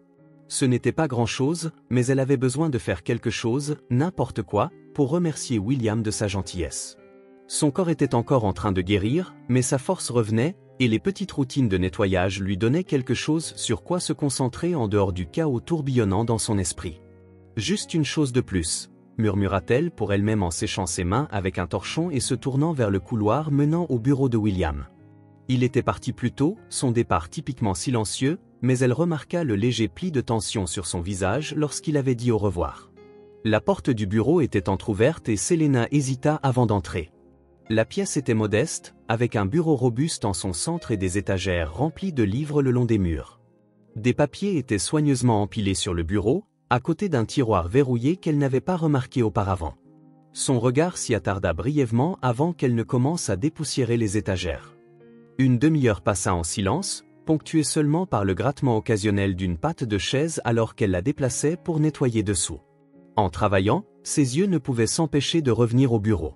Ce n'était pas grand-chose, mais elle avait besoin de faire quelque chose, n'importe quoi, pour remercier William de sa gentillesse. Son corps était encore en train de guérir, mais sa force revenait, et les petites routines de nettoyage lui donnaient quelque chose sur quoi se concentrer en dehors du chaos tourbillonnant dans son esprit. « Juste une chose de plus », murmura-t-elle pour elle-même en séchant ses mains avec un torchon et se tournant vers le couloir menant au bureau de William. Il était parti plus tôt, son départ typiquement silencieux, mais elle remarqua le léger pli de tension sur son visage lorsqu'il avait dit au revoir. La porte du bureau était entr'ouverte et Selena hésita avant d'entrer. La pièce était modeste, avec un bureau robuste en son centre et des étagères remplies de livres le long des murs. Des papiers étaient soigneusement empilés sur le bureau, à côté d'un tiroir verrouillé qu'elle n'avait pas remarqué auparavant. Son regard s'y attarda brièvement avant qu'elle ne commence à dépoussiérer les étagères. Une demi-heure passa en silence, ponctuée seulement par le grattement occasionnel d'une patte de chaise alors qu'elle la déplaçait pour nettoyer dessous. En travaillant, ses yeux ne pouvaient s'empêcher de revenir au bureau.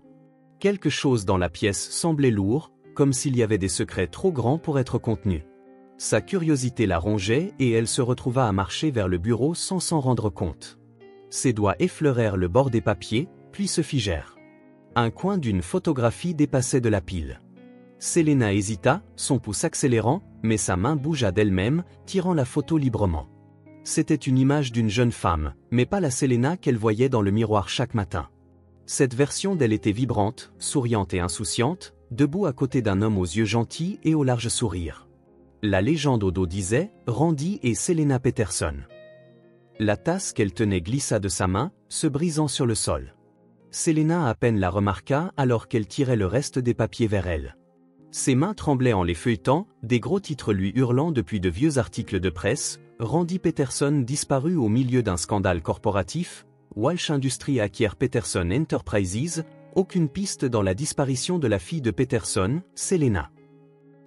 Quelque chose dans la pièce semblait lourd, comme s'il y avait des secrets trop grands pour être contenus. Sa curiosité la rongeait et elle se retrouva à marcher vers le bureau sans s'en rendre compte. Ses doigts effleurèrent le bord des papiers, puis se figèrent. Un coin d'une photographie dépassait de la pile. Selena hésita, son pouce accélérant, mais sa main bougea d'elle-même, tirant la photo librement. C'était une image d'une jeune femme, mais pas la Selena qu'elle voyait dans le miroir chaque matin. Cette version d'elle était vibrante, souriante et insouciante, debout à côté d'un homme aux yeux gentils et au large sourire. La légende au dos disait « Randy et Selena Peterson ». La tasse qu'elle tenait glissa de sa main, se brisant sur le sol. Selena à peine la remarqua alors qu'elle tirait le reste des papiers vers elle. Ses mains tremblaient en les feuilletant, des gros titres lui hurlant depuis de vieux articles de presse, Randy Peterson disparu au milieu d'un scandale corporatif, Walsh Industries acquiert Peterson Enterprises, aucune piste dans la disparition de la fille de Peterson, Selena.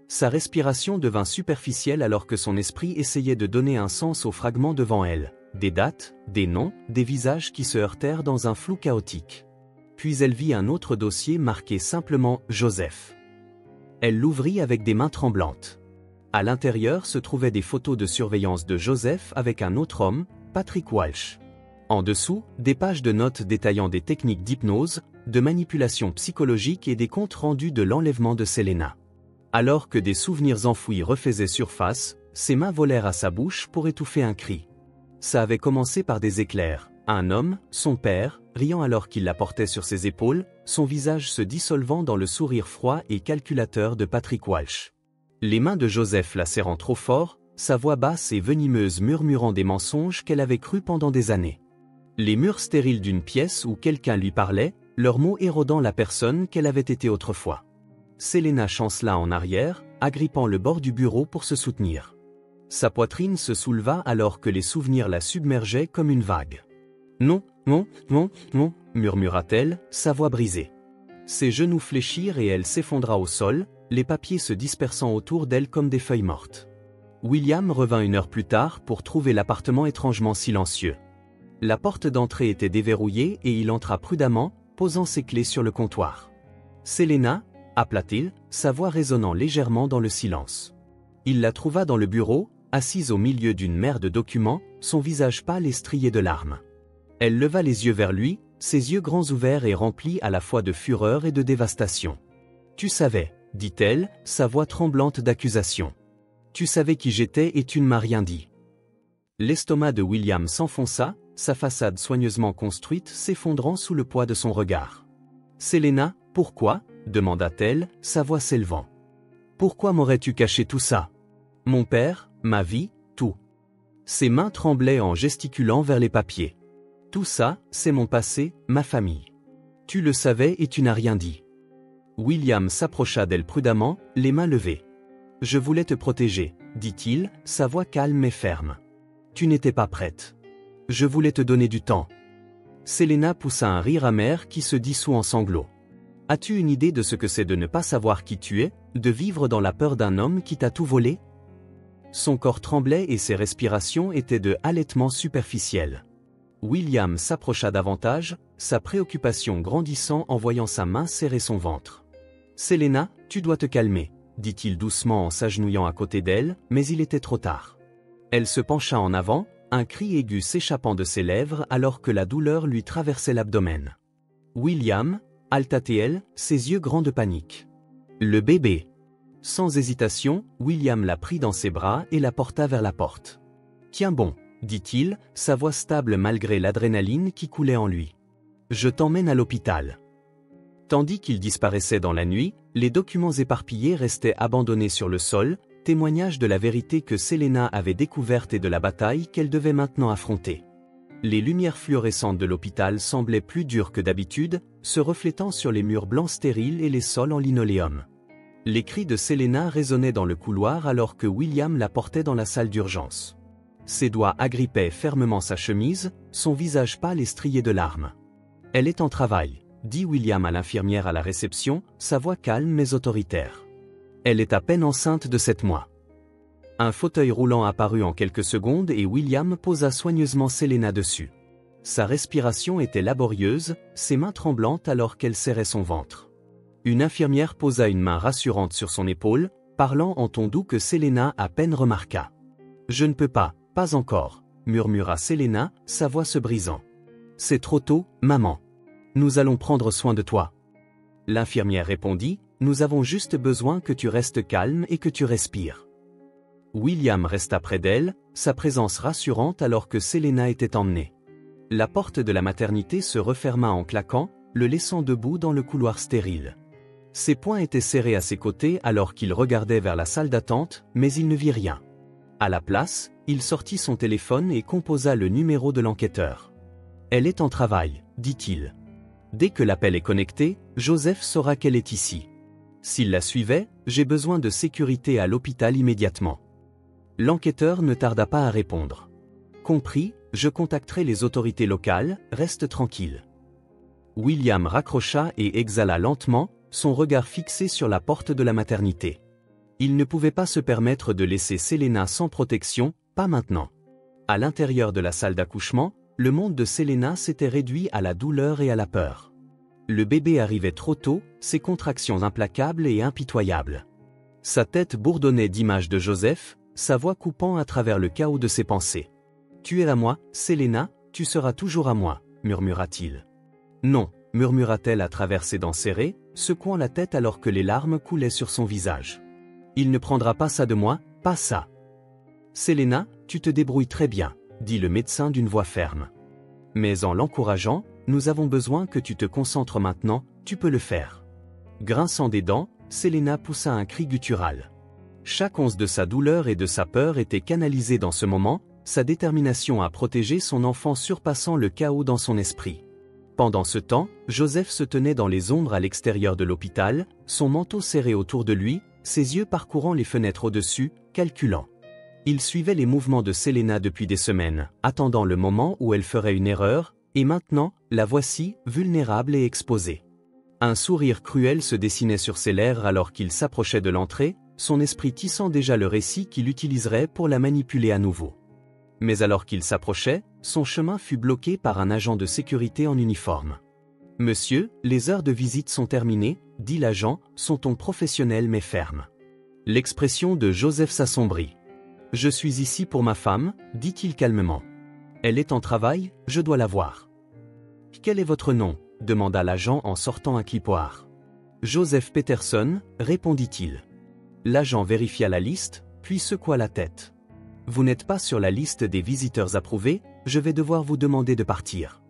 Sa respiration devint superficielle alors que son esprit essayait de donner un sens aux fragments devant elle. des dates, des noms, des visages qui se heurtèrent dans un flou chaotique. Puis elle vit un autre dossier marqué simplement « Joseph ». Elle l'ouvrit avec des mains tremblantes. À l'intérieur se trouvaient des photos de surveillance de Joseph avec un autre homme, Patrick Walsh. En dessous, des pages de notes détaillant des techniques d'hypnose, de manipulation psychologique et des comptes rendus de l'enlèvement de Selena. Alors que des souvenirs enfouis refaisaient surface, ses mains volèrent à sa bouche pour étouffer un cri. Ça avait commencé par des éclairs. Un homme, son père, riant alors qu'il la portait sur ses épaules, son visage se dissolvant dans le sourire froid et calculateur de Patrick Walsh. Les mains de Joseph la serrant trop fort, sa voix basse et venimeuse murmurant des mensonges qu'elle avait crus pendant des années. Les murs stériles d'une pièce où quelqu'un lui parlait, leurs mots érodant la personne qu'elle avait été autrefois. Selena chancela en arrière, agrippant le bord du bureau pour se soutenir. Sa poitrine se souleva alors que les souvenirs la submergeaient comme une vague. « Non, non, non, non » murmura-t-elle, sa voix brisée. Ses genoux fléchirent et elle s'effondra au sol, les papiers se dispersant autour d'elle comme des feuilles mortes. William revint 1 heure plus tard pour trouver l'appartement étrangement silencieux. La porte d'entrée était déverrouillée et il entra prudemment, posant ses clés sur le comptoir. « Selena » appela-t-il, sa voix résonnant légèrement dans le silence. Il la trouva dans le bureau, assise au milieu d'une mer de documents, son visage pâle et strié de larmes. Elle leva les yeux vers lui, ses yeux grands ouverts et remplis à la fois de fureur et de dévastation. « Tu savais, » dit-elle, sa voix tremblante d'accusation. « Tu savais qui j'étais et tu ne m'as rien dit. » L'estomac de William s'enfonça, sa façade soigneusement construite s'effondrant sous le poids de son regard. « Selena, pourquoi ?» demanda-t-elle, sa voix s'élevant. « Pourquoi m'aurais-tu caché tout ça? Mon père, ma vie, tout. » Ses mains tremblaient en gesticulant vers les papiers. « Tout ça, c'est mon passé, ma famille. Tu le savais et tu n'as rien dit. » William s'approcha d'elle prudemment, les mains levées. « Je voulais te protéger, » dit-il, sa voix calme et ferme. « Tu n'étais pas prête. Je voulais te donner du temps. » Selena poussa un rire amer qui se dissout en sanglots. « As-tu une idée de ce que c'est de ne pas savoir qui tu es, de vivre dans la peur d'un homme qui t'a tout volé ?» Son corps tremblait et ses respirations étaient de halètements superficiels. William s'approcha davantage, sa préoccupation grandissant en voyant sa main serrer son ventre. « Selena, tu dois te calmer, » dit-il doucement en s'agenouillant à côté d'elle, mais il était trop tard. Elle se pencha en avant, un cri aigu s'échappant de ses lèvres alors que la douleur lui traversait l'abdomen. « William » halta-t-elle, ses yeux grands de panique. « Le bébé !» Sans hésitation, William la prit dans ses bras et la porta vers la porte. « Tiens bon !» dit-il, sa voix stable malgré l'adrénaline qui coulait en lui. « Je t'emmène à l'hôpital. » Tandis qu'il disparaissait dans la nuit, les documents éparpillés restaient abandonnés sur le sol, témoignage de la vérité que Selena avait découverte et de la bataille qu'elle devait maintenant affronter. Les lumières fluorescentes de l'hôpital semblaient plus dures que d'habitude, se reflétant sur les murs blancs stériles et les sols en linoléum. Les cris de Selena résonnaient dans le couloir alors que William la portait dans la salle d'urgence. Ses doigts agrippaient fermement sa chemise, son visage pâle et strié de larmes. « Elle est en travail », dit William à l'infirmière à la réception, sa voix calme mais autoritaire. « Elle est à peine enceinte de 7 mois. » Un fauteuil roulant apparut en quelques secondes et William posa soigneusement Selena dessus. Sa respiration était laborieuse, ses mains tremblantes alors qu'elle serrait son ventre. Une infirmière posa une main rassurante sur son épaule, parlant en ton doux que Selena à peine remarqua. « Je ne peux pas encore, » murmura Selena, sa voix se brisant. « C'est trop tôt, maman. Nous allons prendre soin de toi. » L'infirmière répondit, « Nous avons juste besoin que tu restes calme et que tu respires. » William resta près d'elle, sa présence rassurante alors que Selena était emmenée. La porte de la maternité se referma en claquant, le laissant debout dans le couloir stérile. Ses poings étaient serrés à ses côtés alors qu'il regardait vers la salle d'attente, mais il ne vit rien. À la place, il sortit son téléphone et composa le numéro de l'enquêteur. « Elle est en travail, » dit-il. « Dès que l'appel est connecté, Joseph saura qu'elle est ici. S'il la suivait, j'ai besoin de sécurité à l'hôpital immédiatement. » L'enquêteur ne tarda pas à répondre. « Compris, je contacterai les autorités locales, reste tranquille. » William raccrocha et exhala lentement, son regard fixé sur la porte de la maternité. Il ne pouvait pas se permettre de laisser Selena sans protection, pas maintenant. À l'intérieur de la salle d'accouchement, le monde de Selena s'était réduit à la douleur et à la peur. Le bébé arrivait trop tôt, ses contractions implacables et impitoyables. Sa tête bourdonnait d'images de Joseph, sa voix coupant à travers le chaos de ses pensées. « Tu es à moi, Selena, tu seras toujours à moi », murmura-t-il. « Non », murmura-t-elle à travers ses dents serrées, secouant la tête alors que les larmes coulaient sur son visage. « Il ne prendra pas ça de moi, pas ça. »« Selena, tu te débrouilles très bien », dit le médecin d'une voix ferme. « Mais en l'encourageant, nous avons besoin que tu te concentres maintenant, tu peux le faire. » Grinçant des dents, Selena poussa un cri guttural. Chaque once de sa douleur et de sa peur était canalisée dans ce moment, sa détermination à protéger son enfant surpassant le chaos dans son esprit. Pendant ce temps, Joseph se tenait dans les ombres à l'extérieur de l'hôpital, son manteau serré autour de lui, ses yeux parcourant les fenêtres au-dessus, calculant. Il suivait les mouvements de Selena depuis des semaines, attendant le moment où elle ferait une erreur, et maintenant, la voici, vulnérable et exposée. Un sourire cruel se dessinait sur ses lèvres alors qu'il s'approchait de l'entrée, son esprit tissant déjà le récit qu'il utiliserait pour la manipuler à nouveau. Mais alors qu'il s'approchait, son chemin fut bloqué par un agent de sécurité en uniforme. « Monsieur, les heures de visite sont terminées », dit l'agent, son ton professionnel mais ferme. L'expression de Joseph s'assombrit. « Je suis ici pour ma femme », dit-il calmement. « Elle est en travail, je dois la voir. »« Quel est votre nom ?» demanda l'agent en sortant un clipoir. « Joseph Peterson », répondit-il. L'agent vérifia la liste, puis secoua la tête. « Vous n'êtes pas sur la liste des visiteurs approuvés, je vais devoir vous demander de partir. »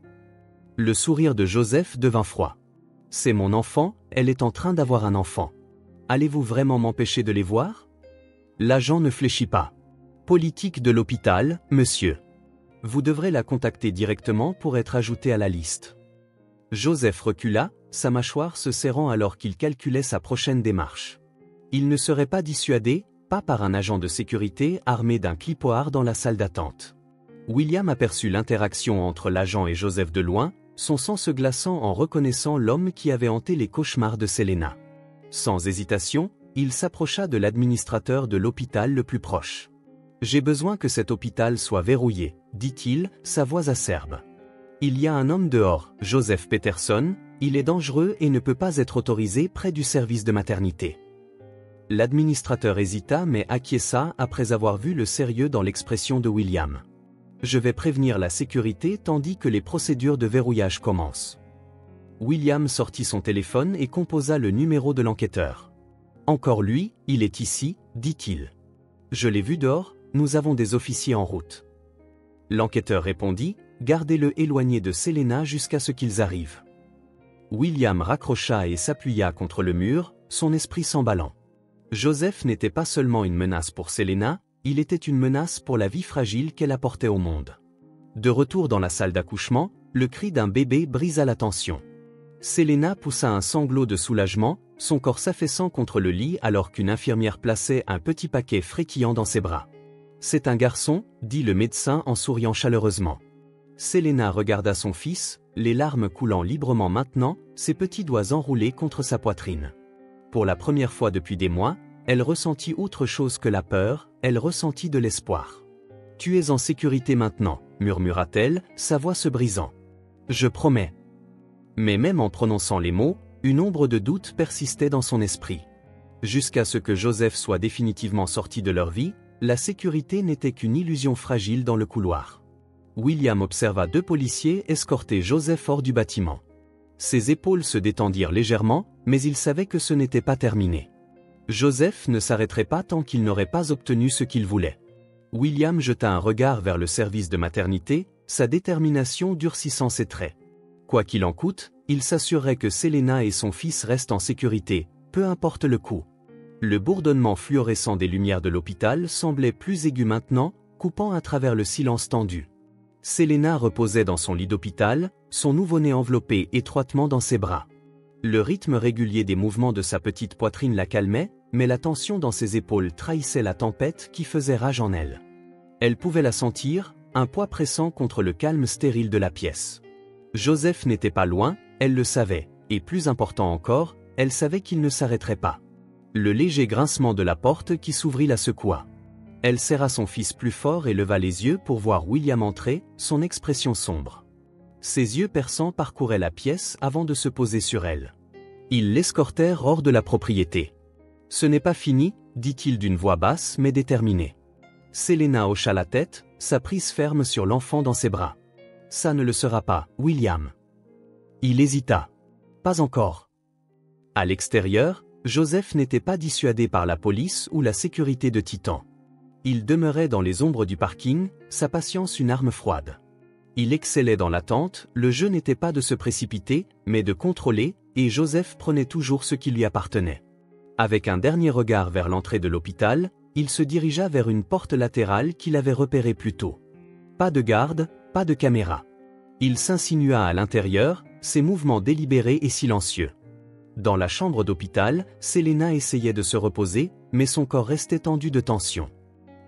Le sourire de Joseph devint froid. « C'est mon enfant, elle est en train d'avoir un enfant. Allez-vous vraiment m'empêcher de les voir ?» L'agent ne fléchit pas. « Politique de l'hôpital, monsieur. Vous devrez la contacter directement pour être ajouté à la liste. » Joseph recula, sa mâchoire se serrant alors qu'il calculait sa prochaine démarche. Il ne serait pas dissuadé, pas par un agent de sécurité armé d'un clipoir dans la salle d'attente. William aperçut l'interaction entre l'agent et Joseph de loin, son sang se glaçant en reconnaissant l'homme qui avait hanté les cauchemars de Selena. Sans hésitation, il s'approcha de l'administrateur de l'hôpital le plus proche. « J'ai besoin que cet hôpital soit verrouillé, » dit-il, sa voix acerbe. « Il y a un homme dehors, Joseph Peterson, il est dangereux et ne peut pas être autorisé près du service de maternité. » L'administrateur hésita mais acquiesça après avoir vu le sérieux dans l'expression de William. « Je vais prévenir la sécurité tandis que les procédures de verrouillage commencent. » William sortit son téléphone et composa le numéro de l'enquêteur. « Encore lui, il est ici, dit-il. Je l'ai vu dehors, nous avons des officiers en route. » L'enquêteur répondit, « Gardez-le éloigné de Selena jusqu'à ce qu'ils arrivent. » William raccrocha et s'appuya contre le mur, son esprit s'emballant. Joseph n'était pas seulement une menace pour Selena, il était une menace pour la vie fragile qu'elle apportait au monde. De retour dans la salle d'accouchement, le cri d'un bébé brisa la tension. Selena poussa un sanglot de soulagement, son corps s'affaissant contre le lit alors qu'une infirmière plaçait un petit paquet frétillant dans ses bras. « C'est un garçon », dit le médecin en souriant chaleureusement. Selena regarda son fils, les larmes coulant librement maintenant, ses petits doigts enroulés contre sa poitrine. Pour la première fois depuis des mois, elle ressentit autre chose que la peur, elle ressentit de l'espoir. « Tu es en sécurité maintenant », murmura-t-elle, sa voix se brisant. « Je promets. » Mais même en prononçant les mots, une ombre de doute persistait dans son esprit. Jusqu'à ce que Joseph soit définitivement sorti de leur vie, la sécurité n'était qu'une illusion fragile dans le couloir. William observa deux policiers escorter Joseph hors du bâtiment. Ses épaules se détendirent légèrement, mais il savait que ce n'était pas terminé. Joseph ne s'arrêterait pas tant qu'il n'aurait pas obtenu ce qu'il voulait. William jeta un regard vers le service de maternité, sa détermination durcissant ses traits. Quoi qu'il en coûte, il s'assurerait que Selena et son fils restent en sécurité, peu importe le coût. Le bourdonnement fluorescent des lumières de l'hôpital semblait plus aigu maintenant, coupant à travers le silence tendu. Selena reposait dans son lit d'hôpital, son nouveau-né enveloppé étroitement dans ses bras. Le rythme régulier des mouvements de sa petite poitrine la calmait, mais la tension dans ses épaules trahissait la tempête qui faisait rage en elle. Elle pouvait la sentir, un poids pressant contre le calme stérile de la pièce. Joseph n'était pas loin, elle le savait, et plus important encore, elle savait qu'il ne s'arrêterait pas. Le léger grincement de la porte qui s'ouvrit la secoua. Elle serra son fils plus fort et leva les yeux pour voir William entrer, son expression sombre. Ses yeux perçants parcouraient la pièce avant de se poser sur elle. Ils l'escortèrent hors de la propriété. « Ce n'est pas fini », dit-il d'une voix basse mais déterminée. Selena hocha la tête, sa prise ferme sur l'enfant dans ses bras. « Ça ne le sera pas, William. » Il hésita. « Pas encore. » À l'extérieur, Joseph n'était pas dissuadé par la police ou la sécurité de Titan. Il demeurait dans les ombres du parking, sa patience une arme froide. Il excellait dans l'attente, le jeu n'était pas de se précipiter, mais de contrôler, et Joseph prenait toujours ce qui lui appartenait. Avec un dernier regard vers l'entrée de l'hôpital, il se dirigea vers une porte latérale qu'il avait repérée plus tôt. Pas de garde, pas de caméra. Il s'insinua à l'intérieur, ses mouvements délibérés et silencieux. Dans la chambre d'hôpital, Selena essayait de se reposer, mais son corps restait tendu de tension.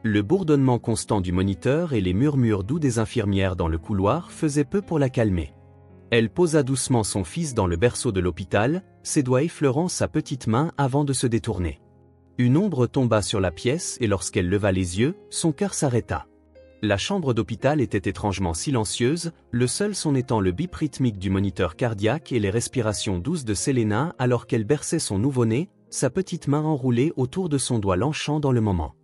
Le bourdonnement constant du moniteur et les murmures doux des infirmières dans le couloir faisaient peu pour la calmer. Elle posa doucement son fils dans le berceau de l'hôpital, ses doigts effleurant sa petite main avant de se détourner. Une ombre tomba sur la pièce et lorsqu'elle leva les yeux, son cœur s'arrêta. La chambre d'hôpital était étrangement silencieuse, le seul son étant le bip rythmique du moniteur cardiaque et les respirations douces de Selena alors qu'elle berçait son nouveau-né, sa petite main enroulée autour de son doigt lanchant dans le moment.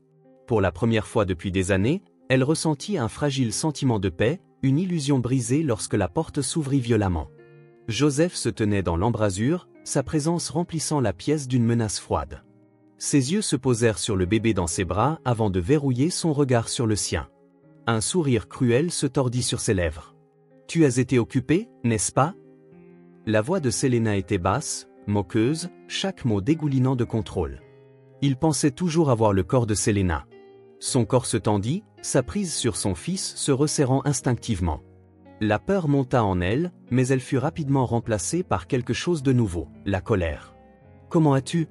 Pour la première fois depuis des années, elle ressentit un fragile sentiment de paix, une illusion brisée lorsque la porte s'ouvrit violemment. Joseph se tenait dans l'embrasure, sa présence remplissant la pièce d'une menace froide. Ses yeux se posèrent sur le bébé dans ses bras avant de verrouiller son regard sur le sien. Un sourire cruel se tordit sur ses lèvres. « Tu as été occupé, n'est-ce pas ?» La voix de Selena était basse, moqueuse, chaque mot dégoulinant de contrôle. Il pensait toujours avoir le corps de Selena. Son corps se tendit, sa prise sur son fils se resserrant instinctivement. La peur monta en elle, mais elle fut rapidement remplacée par quelque chose de nouveau, la colère. « Comment as-tu »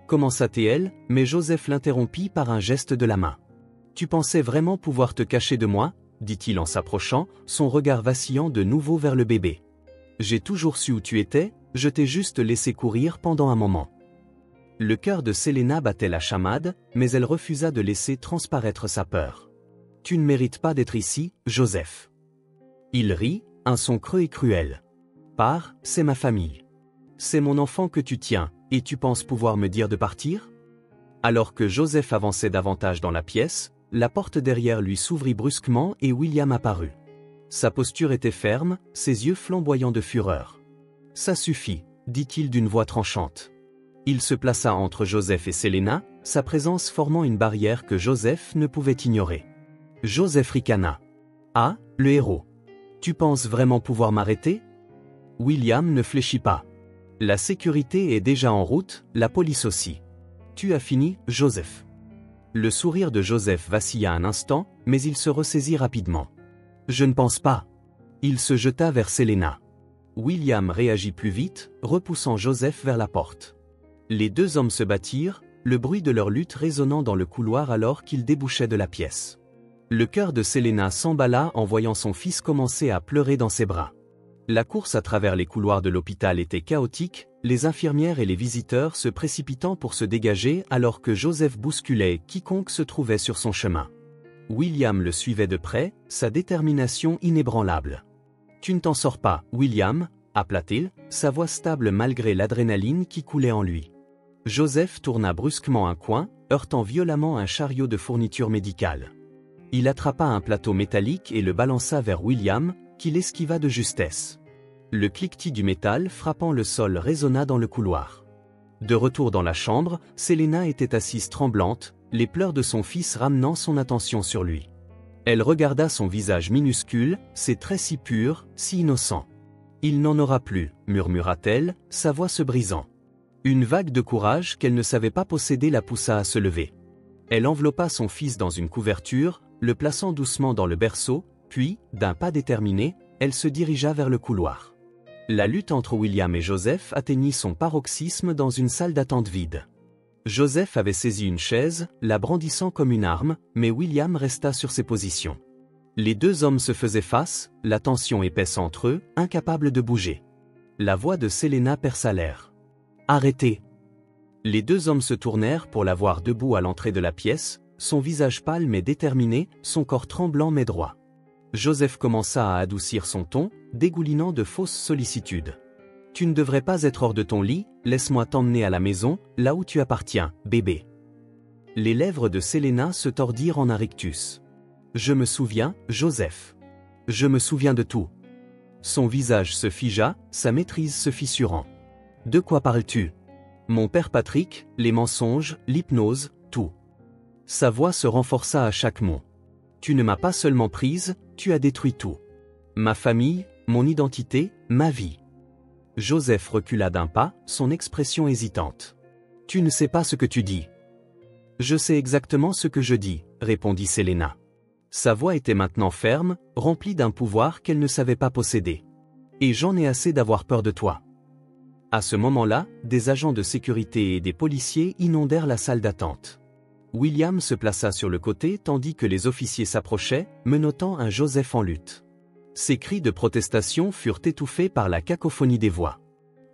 commença-t-elle, mais Joseph l'interrompit par un geste de la main. « Tu pensais vraiment pouvoir te cacher de moi » dit-il en s'approchant, son regard vacillant de nouveau vers le bébé. « J'ai toujours su où tu étais, je t'ai juste laissé courir pendant un moment. » Le cœur de Selena battait la chamade, mais elle refusa de laisser transparaître sa peur. « Tu ne mérites pas d'être ici, Joseph. » Il rit, un son creux et cruel. « Pars, c'est ma famille. C'est mon enfant que tu tiens, et tu penses pouvoir me dire de partir ?» Alors que Joseph avançait davantage dans la pièce, la porte derrière lui s'ouvrit brusquement et William apparut. Sa posture était ferme, ses yeux flamboyants de fureur. « Ça suffit, » dit-il d'une voix tranchante. Il se plaça entre Joseph et Selena, sa présence formant une barrière que Joseph ne pouvait ignorer. Joseph ricana. « Ah, le héros. Tu penses vraiment pouvoir m'arrêter ?» William ne fléchit pas. « La sécurité est déjà en route, la police aussi. Tu as fini, Joseph. » Le sourire de Joseph vacilla un instant, mais il se ressaisit rapidement. « Je ne pense pas. » Il se jeta vers Selena. William réagit plus vite, repoussant Joseph vers la porte. Les deux hommes se battirent, le bruit de leur lutte résonnant dans le couloir alors qu'ils débouchaient de la pièce. Le cœur de Selena s'emballa en voyant son fils commencer à pleurer dans ses bras. La course à travers les couloirs de l'hôpital était chaotique, les infirmières et les visiteurs se précipitant pour se dégager alors que Joseph bousculait quiconque se trouvait sur son chemin. William le suivait de près, sa détermination inébranlable. « Tu ne t'en sors pas, William » appela-t-il, sa voix stable malgré l'adrénaline qui coulait en lui. Joseph tourna brusquement un coin, heurtant violemment un chariot de fournitures médicales. Il attrapa un plateau métallique et le balança vers William, qui l'esquiva de justesse. Le cliquetis du métal frappant le sol résonna dans le couloir. De retour dans la chambre, Selena était assise tremblante, les pleurs de son fils ramenant son attention sur lui. Elle regarda son visage minuscule, ses traits si purs, si innocents. « Il n'en aura plus » murmura-t-elle, sa voix se brisant. Une vague de courage qu'elle ne savait pas posséder la poussa à se lever. Elle enveloppa son fils dans une couverture, le plaçant doucement dans le berceau, puis, d'un pas déterminé, elle se dirigea vers le couloir. La lutte entre William et Joseph atteignit son paroxysme dans une salle d'attente vide. Joseph avait saisi une chaise, la brandissant comme une arme, mais William resta sur ses positions. Les deux hommes se faisaient face, la tension épaisse entre eux, incapables de bouger. La voix de Selena perça l'air. « Arrêtez !» Les deux hommes se tournèrent pour la voir debout à l'entrée de la pièce, son visage pâle mais déterminé, son corps tremblant mais droit. Joseph commença à adoucir son ton, dégoulinant de fausses sollicitudes. « Tu ne devrais pas être hors de ton lit, laisse-moi t'emmener à la maison, là où tu appartiens, bébé. » Les lèvres de Selena se tordirent en un rictus. « Je me souviens, Joseph. Je me souviens de tout. » Son visage se figea, sa maîtrise se fissurant. « De quoi parles-tu ? Mon père Patrick, les mensonges, l'hypnose, tout. » Sa voix se renforça à chaque mot. « Tu ne m'as pas seulement prise, tu as détruit tout. Ma famille, mon identité, ma vie. » Joseph recula d'un pas, son expression hésitante. « Tu ne sais pas ce que tu dis. »« Je sais exactement ce que je dis, » répondit Selena. Sa voix était maintenant ferme, remplie d'un pouvoir qu'elle ne savait pas posséder. « Et j'en ai assez d'avoir peur de toi. » À ce moment-là, des agents de sécurité et des policiers inondèrent la salle d'attente. William se plaça sur le côté tandis que les officiers s'approchaient, menottant un Joseph en lutte. Ses cris de protestation furent étouffés par la cacophonie des voix.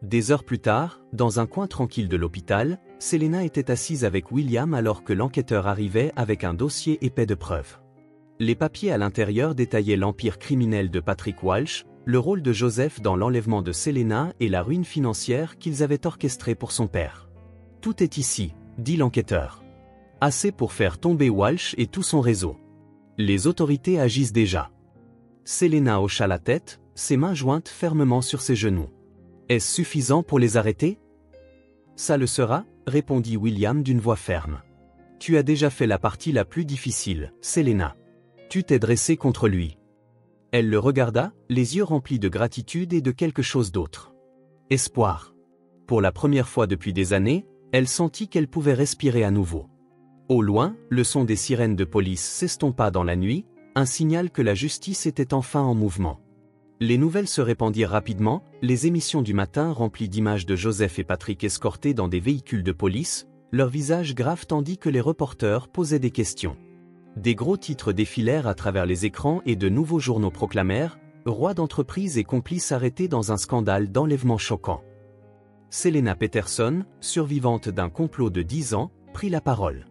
Des heures plus tard, dans un coin tranquille de l'hôpital, Selena était assise avec William alors que l'enquêteur arrivait avec un dossier épais de preuves. Les papiers à l'intérieur détaillaient l'empire criminel de Patrick Walsh, le rôle de Joseph dans l'enlèvement de Selena et la ruine financière qu'ils avaient orchestrée pour son père. « Tout est ici, » dit l'enquêteur. « Assez pour faire tomber Walsh et tout son réseau. Les autorités agissent déjà. » Selena hocha la tête, ses mains jointes fermement sur ses genoux. « Est-ce suffisant pour les arrêter ? » « Ça le sera, » répondit William d'une voix ferme. « Tu as déjà fait la partie la plus difficile, Selena. Tu t'es dressée contre lui. » Elle le regarda, les yeux remplis de gratitude et de quelque chose d'autre. Espoir. Pour la première fois depuis des années, elle sentit qu'elle pouvait respirer à nouveau. Au loin, le son des sirènes de police s'estompa dans la nuit, un signal que la justice était enfin en mouvement. Les nouvelles se répandirent rapidement, les émissions du matin remplies d'images de Joseph et Patrick escortés dans des véhicules de police, leurs visages graves tandis que les reporters posaient des questions. Des gros titres défilèrent à travers les écrans et de nouveaux journaux proclamèrent « Roi d'entreprise et complice arrêté dans un scandale d'enlèvement choquant ». Selena Peterson, survivante d'un complot de 10 ans, prit la parole.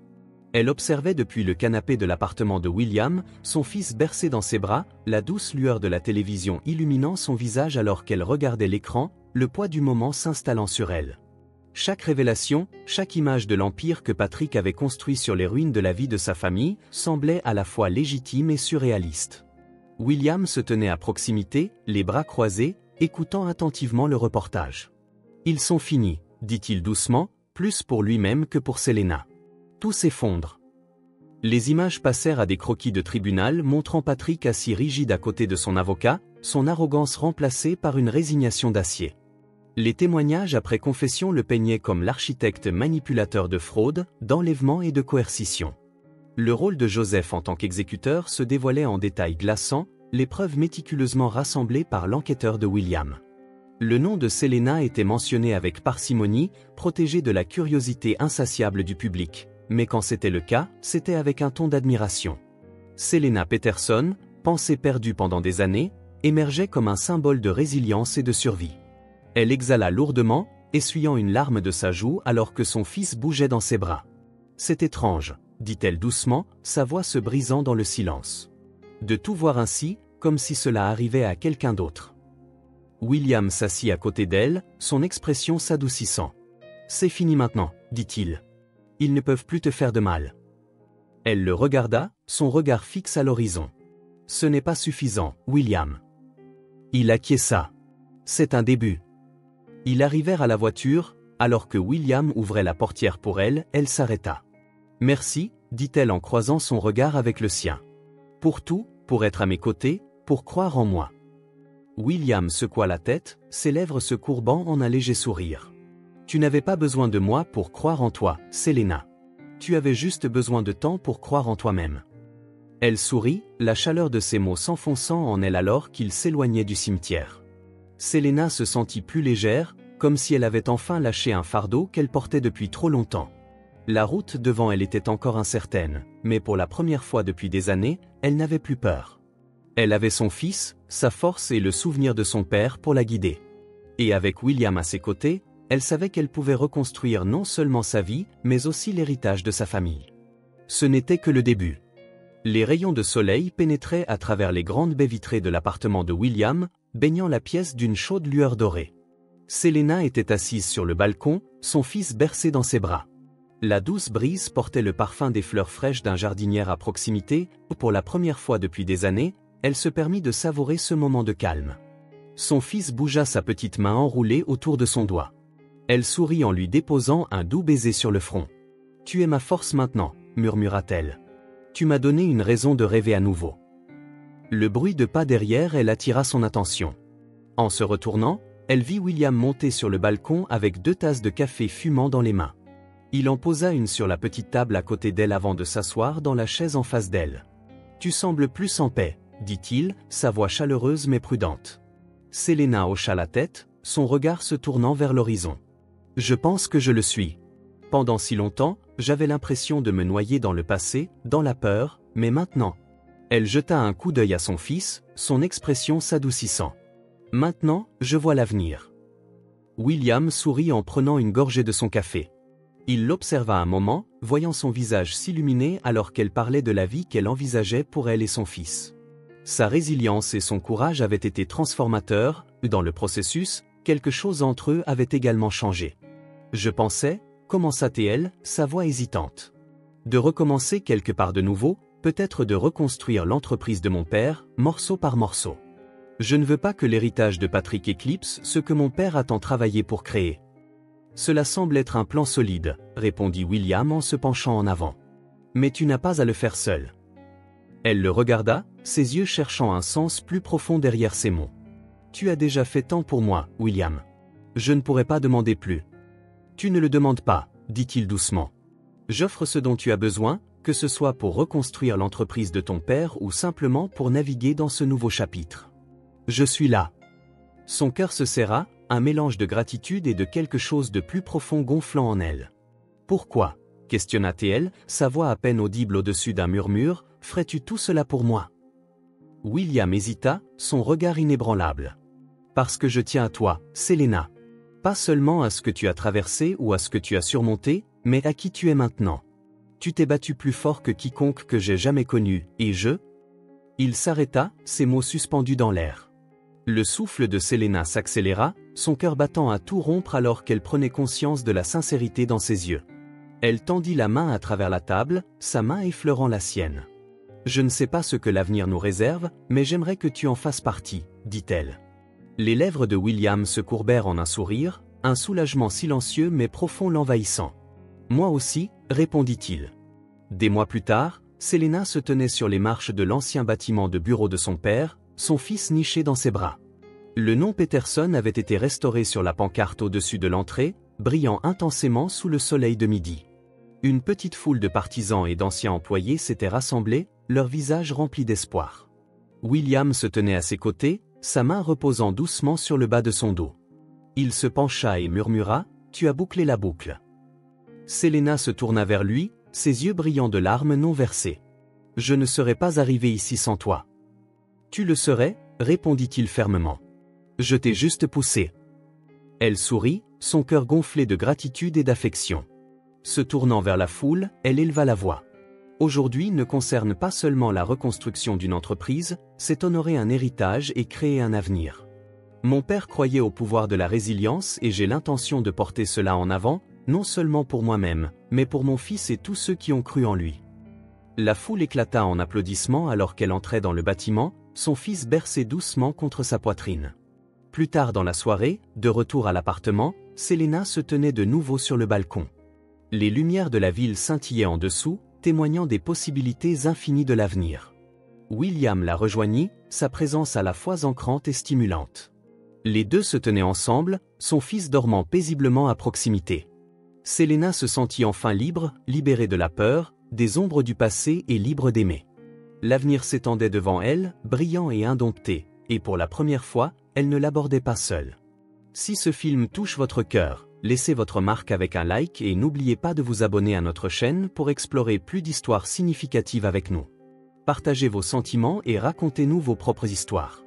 Elle observait depuis le canapé de l'appartement de William, son fils bercé dans ses bras, la douce lueur de la télévision illuminant son visage alors qu'elle regardait l'écran, le poids du moment s'installant sur elle. Chaque révélation, chaque image de l'empire que Patrick avait construit sur les ruines de la vie de sa famille, semblait à la fois légitime et surréaliste. William se tenait à proximité, les bras croisés, écoutant attentivement le reportage. « Ils sont finis, » dit-il doucement, plus pour lui-même que pour Selena. Tout s'effondre. Les images passèrent à des croquis de tribunal montrant Patrick assis rigide à côté de son avocat, son arrogance remplacée par une résignation d'acier. Les témoignages après confession le peignaient comme l'architecte manipulateur de fraude, d'enlèvement et de coercition. Le rôle de Joseph en tant qu'exécuteur se dévoilait en détails glaçants, les preuves méticuleusement rassemblées par l'enquêteur de William. Le nom de Selena était mentionné avec parcimonie, protégé de la curiosité insatiable du public. Mais quand c'était le cas, c'était avec un ton d'admiration. Selena Peterson, pensée perdue pendant des années, émergeait comme un symbole de résilience et de survie. Elle exhala lourdement, essuyant une larme de sa joue alors que son fils bougeait dans ses bras. « C'est étrange, » dit-elle doucement, sa voix se brisant dans le silence. « De tout voir ainsi, comme si cela arrivait à quelqu'un d'autre. » William s'assit à côté d'elle, son expression s'adoucissant. « C'est fini maintenant, » dit-il. « Ils ne peuvent plus te faire de mal. » Elle le regarda, son regard fixe à l'horizon. « Ce n'est pas suffisant, William. » Il acquiesça. « C'est un début. » Ils arrivèrent à la voiture, alors que William ouvrait la portière pour elle, elle s'arrêta. « Merci, » dit-elle en croisant son regard avec le sien. « Pour tout, pour être à mes côtés, pour croire en moi. » William secoua la tête, ses lèvres se courbant en un léger sourire. « Tu n'avais pas besoin de moi pour croire en toi, Selena. Tu avais juste besoin de temps pour croire en toi-même. » Elle sourit, la chaleur de ses mots s'enfonçant en elle alors qu'il s'éloignait du cimetière. Selena se sentit plus légère, comme si elle avait enfin lâché un fardeau qu'elle portait depuis trop longtemps. La route devant elle était encore incertaine, mais pour la première fois depuis des années, elle n'avait plus peur. Elle avait son fils, sa force et le souvenir de son père pour la guider. Et avec William à ses côtés, elle savait qu'elle pouvait reconstruire non seulement sa vie, mais aussi l'héritage de sa famille. Ce n'était que le début. Les rayons de soleil pénétraient à travers les grandes baies vitrées de l'appartement de William, baignant la pièce d'une chaude lueur dorée. Selena était assise sur le balcon, son fils bercé dans ses bras. La douce brise portait le parfum des fleurs fraîches d'un jardinière à proximité, où pour la première fois depuis des années, elle se permit de savourer ce moment de calme. Son fils bougea sa petite main enroulée autour de son doigt. Elle sourit en lui déposant un doux baiser sur le front. « Tu es ma force maintenant », murmura-t-elle. « Tu m'as donné une raison de rêver à nouveau. » Le bruit de pas derrière elle attira son attention. En se retournant, elle vit William monter sur le balcon avec 2 tasses de café fumant dans les mains. Il en posa une sur la petite table à côté d'elle avant de s'asseoir dans la chaise en face d'elle. « Tu sembles plus en paix, » dit-il, sa voix chaleureuse mais prudente. Selena hocha la tête, son regard se tournant vers l'horizon. « Je pense que je le suis. Pendant si longtemps, j'avais l'impression de me noyer dans le passé, dans la peur, mais maintenant... » Elle jeta un coup d'œil à son fils, son expression s'adoucissant. « Maintenant, je vois l'avenir. » William sourit en prenant une gorgée de son café. Il l'observa un moment, voyant son visage s'illuminer alors qu'elle parlait de la vie qu'elle envisageait pour elle et son fils. Sa résilience et son courage avaient été transformateurs, dans le processus, quelque chose entre eux avait également changé. « Je pensais, » commença-t-elle, sa voix hésitante. « De recommencer quelque part de nouveau, peut-être de reconstruire l'entreprise de mon père, morceau par morceau. Je ne veux pas que l'héritage de Patrick éclipse ce que mon père a tant travaillé pour créer. » Cela semble être un plan solide, répondit William en se penchant en avant. Mais tu n'as pas à le faire seul. Elle le regarda, ses yeux cherchant un sens plus profond derrière ces mots. Tu as déjà fait tant pour moi, William. Je ne pourrais pas demander plus. Tu ne le demandes pas, dit-il doucement. J'offre ce dont tu as besoin, que ce soit pour reconstruire l'entreprise de ton père ou simplement pour naviguer dans ce nouveau chapitre. Je suis là. Son cœur se serra, un mélange de gratitude et de quelque chose de plus profond gonflant en elle. Pourquoi ? Questionna-t-elle, sa voix à peine audible au-dessus d'un murmure, ferais-tu tout cela pour moi ? William hésita, son regard inébranlable. Parce que je tiens à toi, Selena. Pas seulement à ce que tu as traversé ou à ce que tu as surmonté, mais à qui tu es maintenant. Tu t'es battu plus fort que quiconque que j'ai jamais connu, et je... Il s'arrêta, ses mots suspendus dans l'air. Le souffle de Selena s'accéléra, son cœur battant à tout rompre alors qu'elle prenait conscience de la sincérité dans ses yeux. Elle tendit la main à travers la table, sa main effleurant la sienne. « Je ne sais pas ce que l'avenir nous réserve, mais j'aimerais que tu en fasses partie, » dit-elle. Les lèvres de William se courbèrent en un sourire, un soulagement silencieux mais profond l'envahissant. « Moi aussi, » répondit-il. Des mois plus tard, Selena se tenait sur les marches de l'ancien bâtiment de bureau de son père, son fils niché dans ses bras. Le nom Peterson avait été restauré sur la pancarte au-dessus de l'entrée, brillant intensément sous le soleil de midi. Une petite foule de partisans et d'anciens employés s'était rassemblés, leurs visages remplis d'espoir. William se tenait à ses côtés, sa main reposant doucement sur le bas de son dos. Il se pencha et murmura « Tu as bouclé la boucle. » Selena se tourna vers lui, ses yeux brillants de larmes non versées. « Je ne serais pas arrivé ici sans toi. » « Tu le serais, » répondit-il fermement. « Je t'ai juste poussé. » Elle sourit, son cœur gonflé de gratitude et d'affection. Se tournant vers la foule, elle éleva la voix. « Aujourd'hui ne concerne pas seulement la reconstruction d'une entreprise, c'est honorer un héritage et créer un avenir. Mon père croyait au pouvoir de la résilience et j'ai l'intention de porter cela en avant, non seulement pour moi-même, mais pour mon fils et tous ceux qui ont cru en lui. » La foule éclata en applaudissements alors qu'elle entrait dans le bâtiment, son fils berçait doucement contre sa poitrine. Plus tard dans la soirée, de retour à l'appartement, Selena se tenait de nouveau sur le balcon. Les lumières de la ville scintillaient en dessous, témoignant des possibilités infinies de l'avenir. William la rejoignit, sa présence à la fois ancrante et stimulante. Les deux se tenaient ensemble, son fils dormant paisiblement à proximité. Selena se sentit enfin libre, libérée de la peur, des ombres du passé et libre d'aimer. L'avenir s'étendait devant elle, brillant et indompté, et pour la première fois, elle ne l'abordait pas seule. Si ce film touche votre cœur, laissez votre marque avec un like et n'oubliez pas de vous abonner à notre chaîne pour explorer plus d'histoires significatives avec nous. Partagez vos sentiments et racontez-nous vos propres histoires.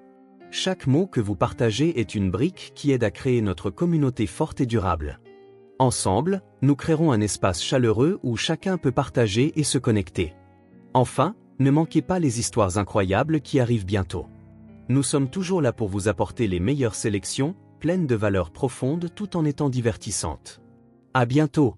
Chaque mot que vous partagez est une brique qui aide à créer notre communauté forte et durable. Ensemble, nous créerons un espace chaleureux où chacun peut partager et se connecter. Enfin, ne manquez pas les histoires incroyables qui arrivent bientôt. Nous sommes toujours là pour vous apporter les meilleures sélections, pleines de valeurs profondes tout en étant divertissantes. À bientôt!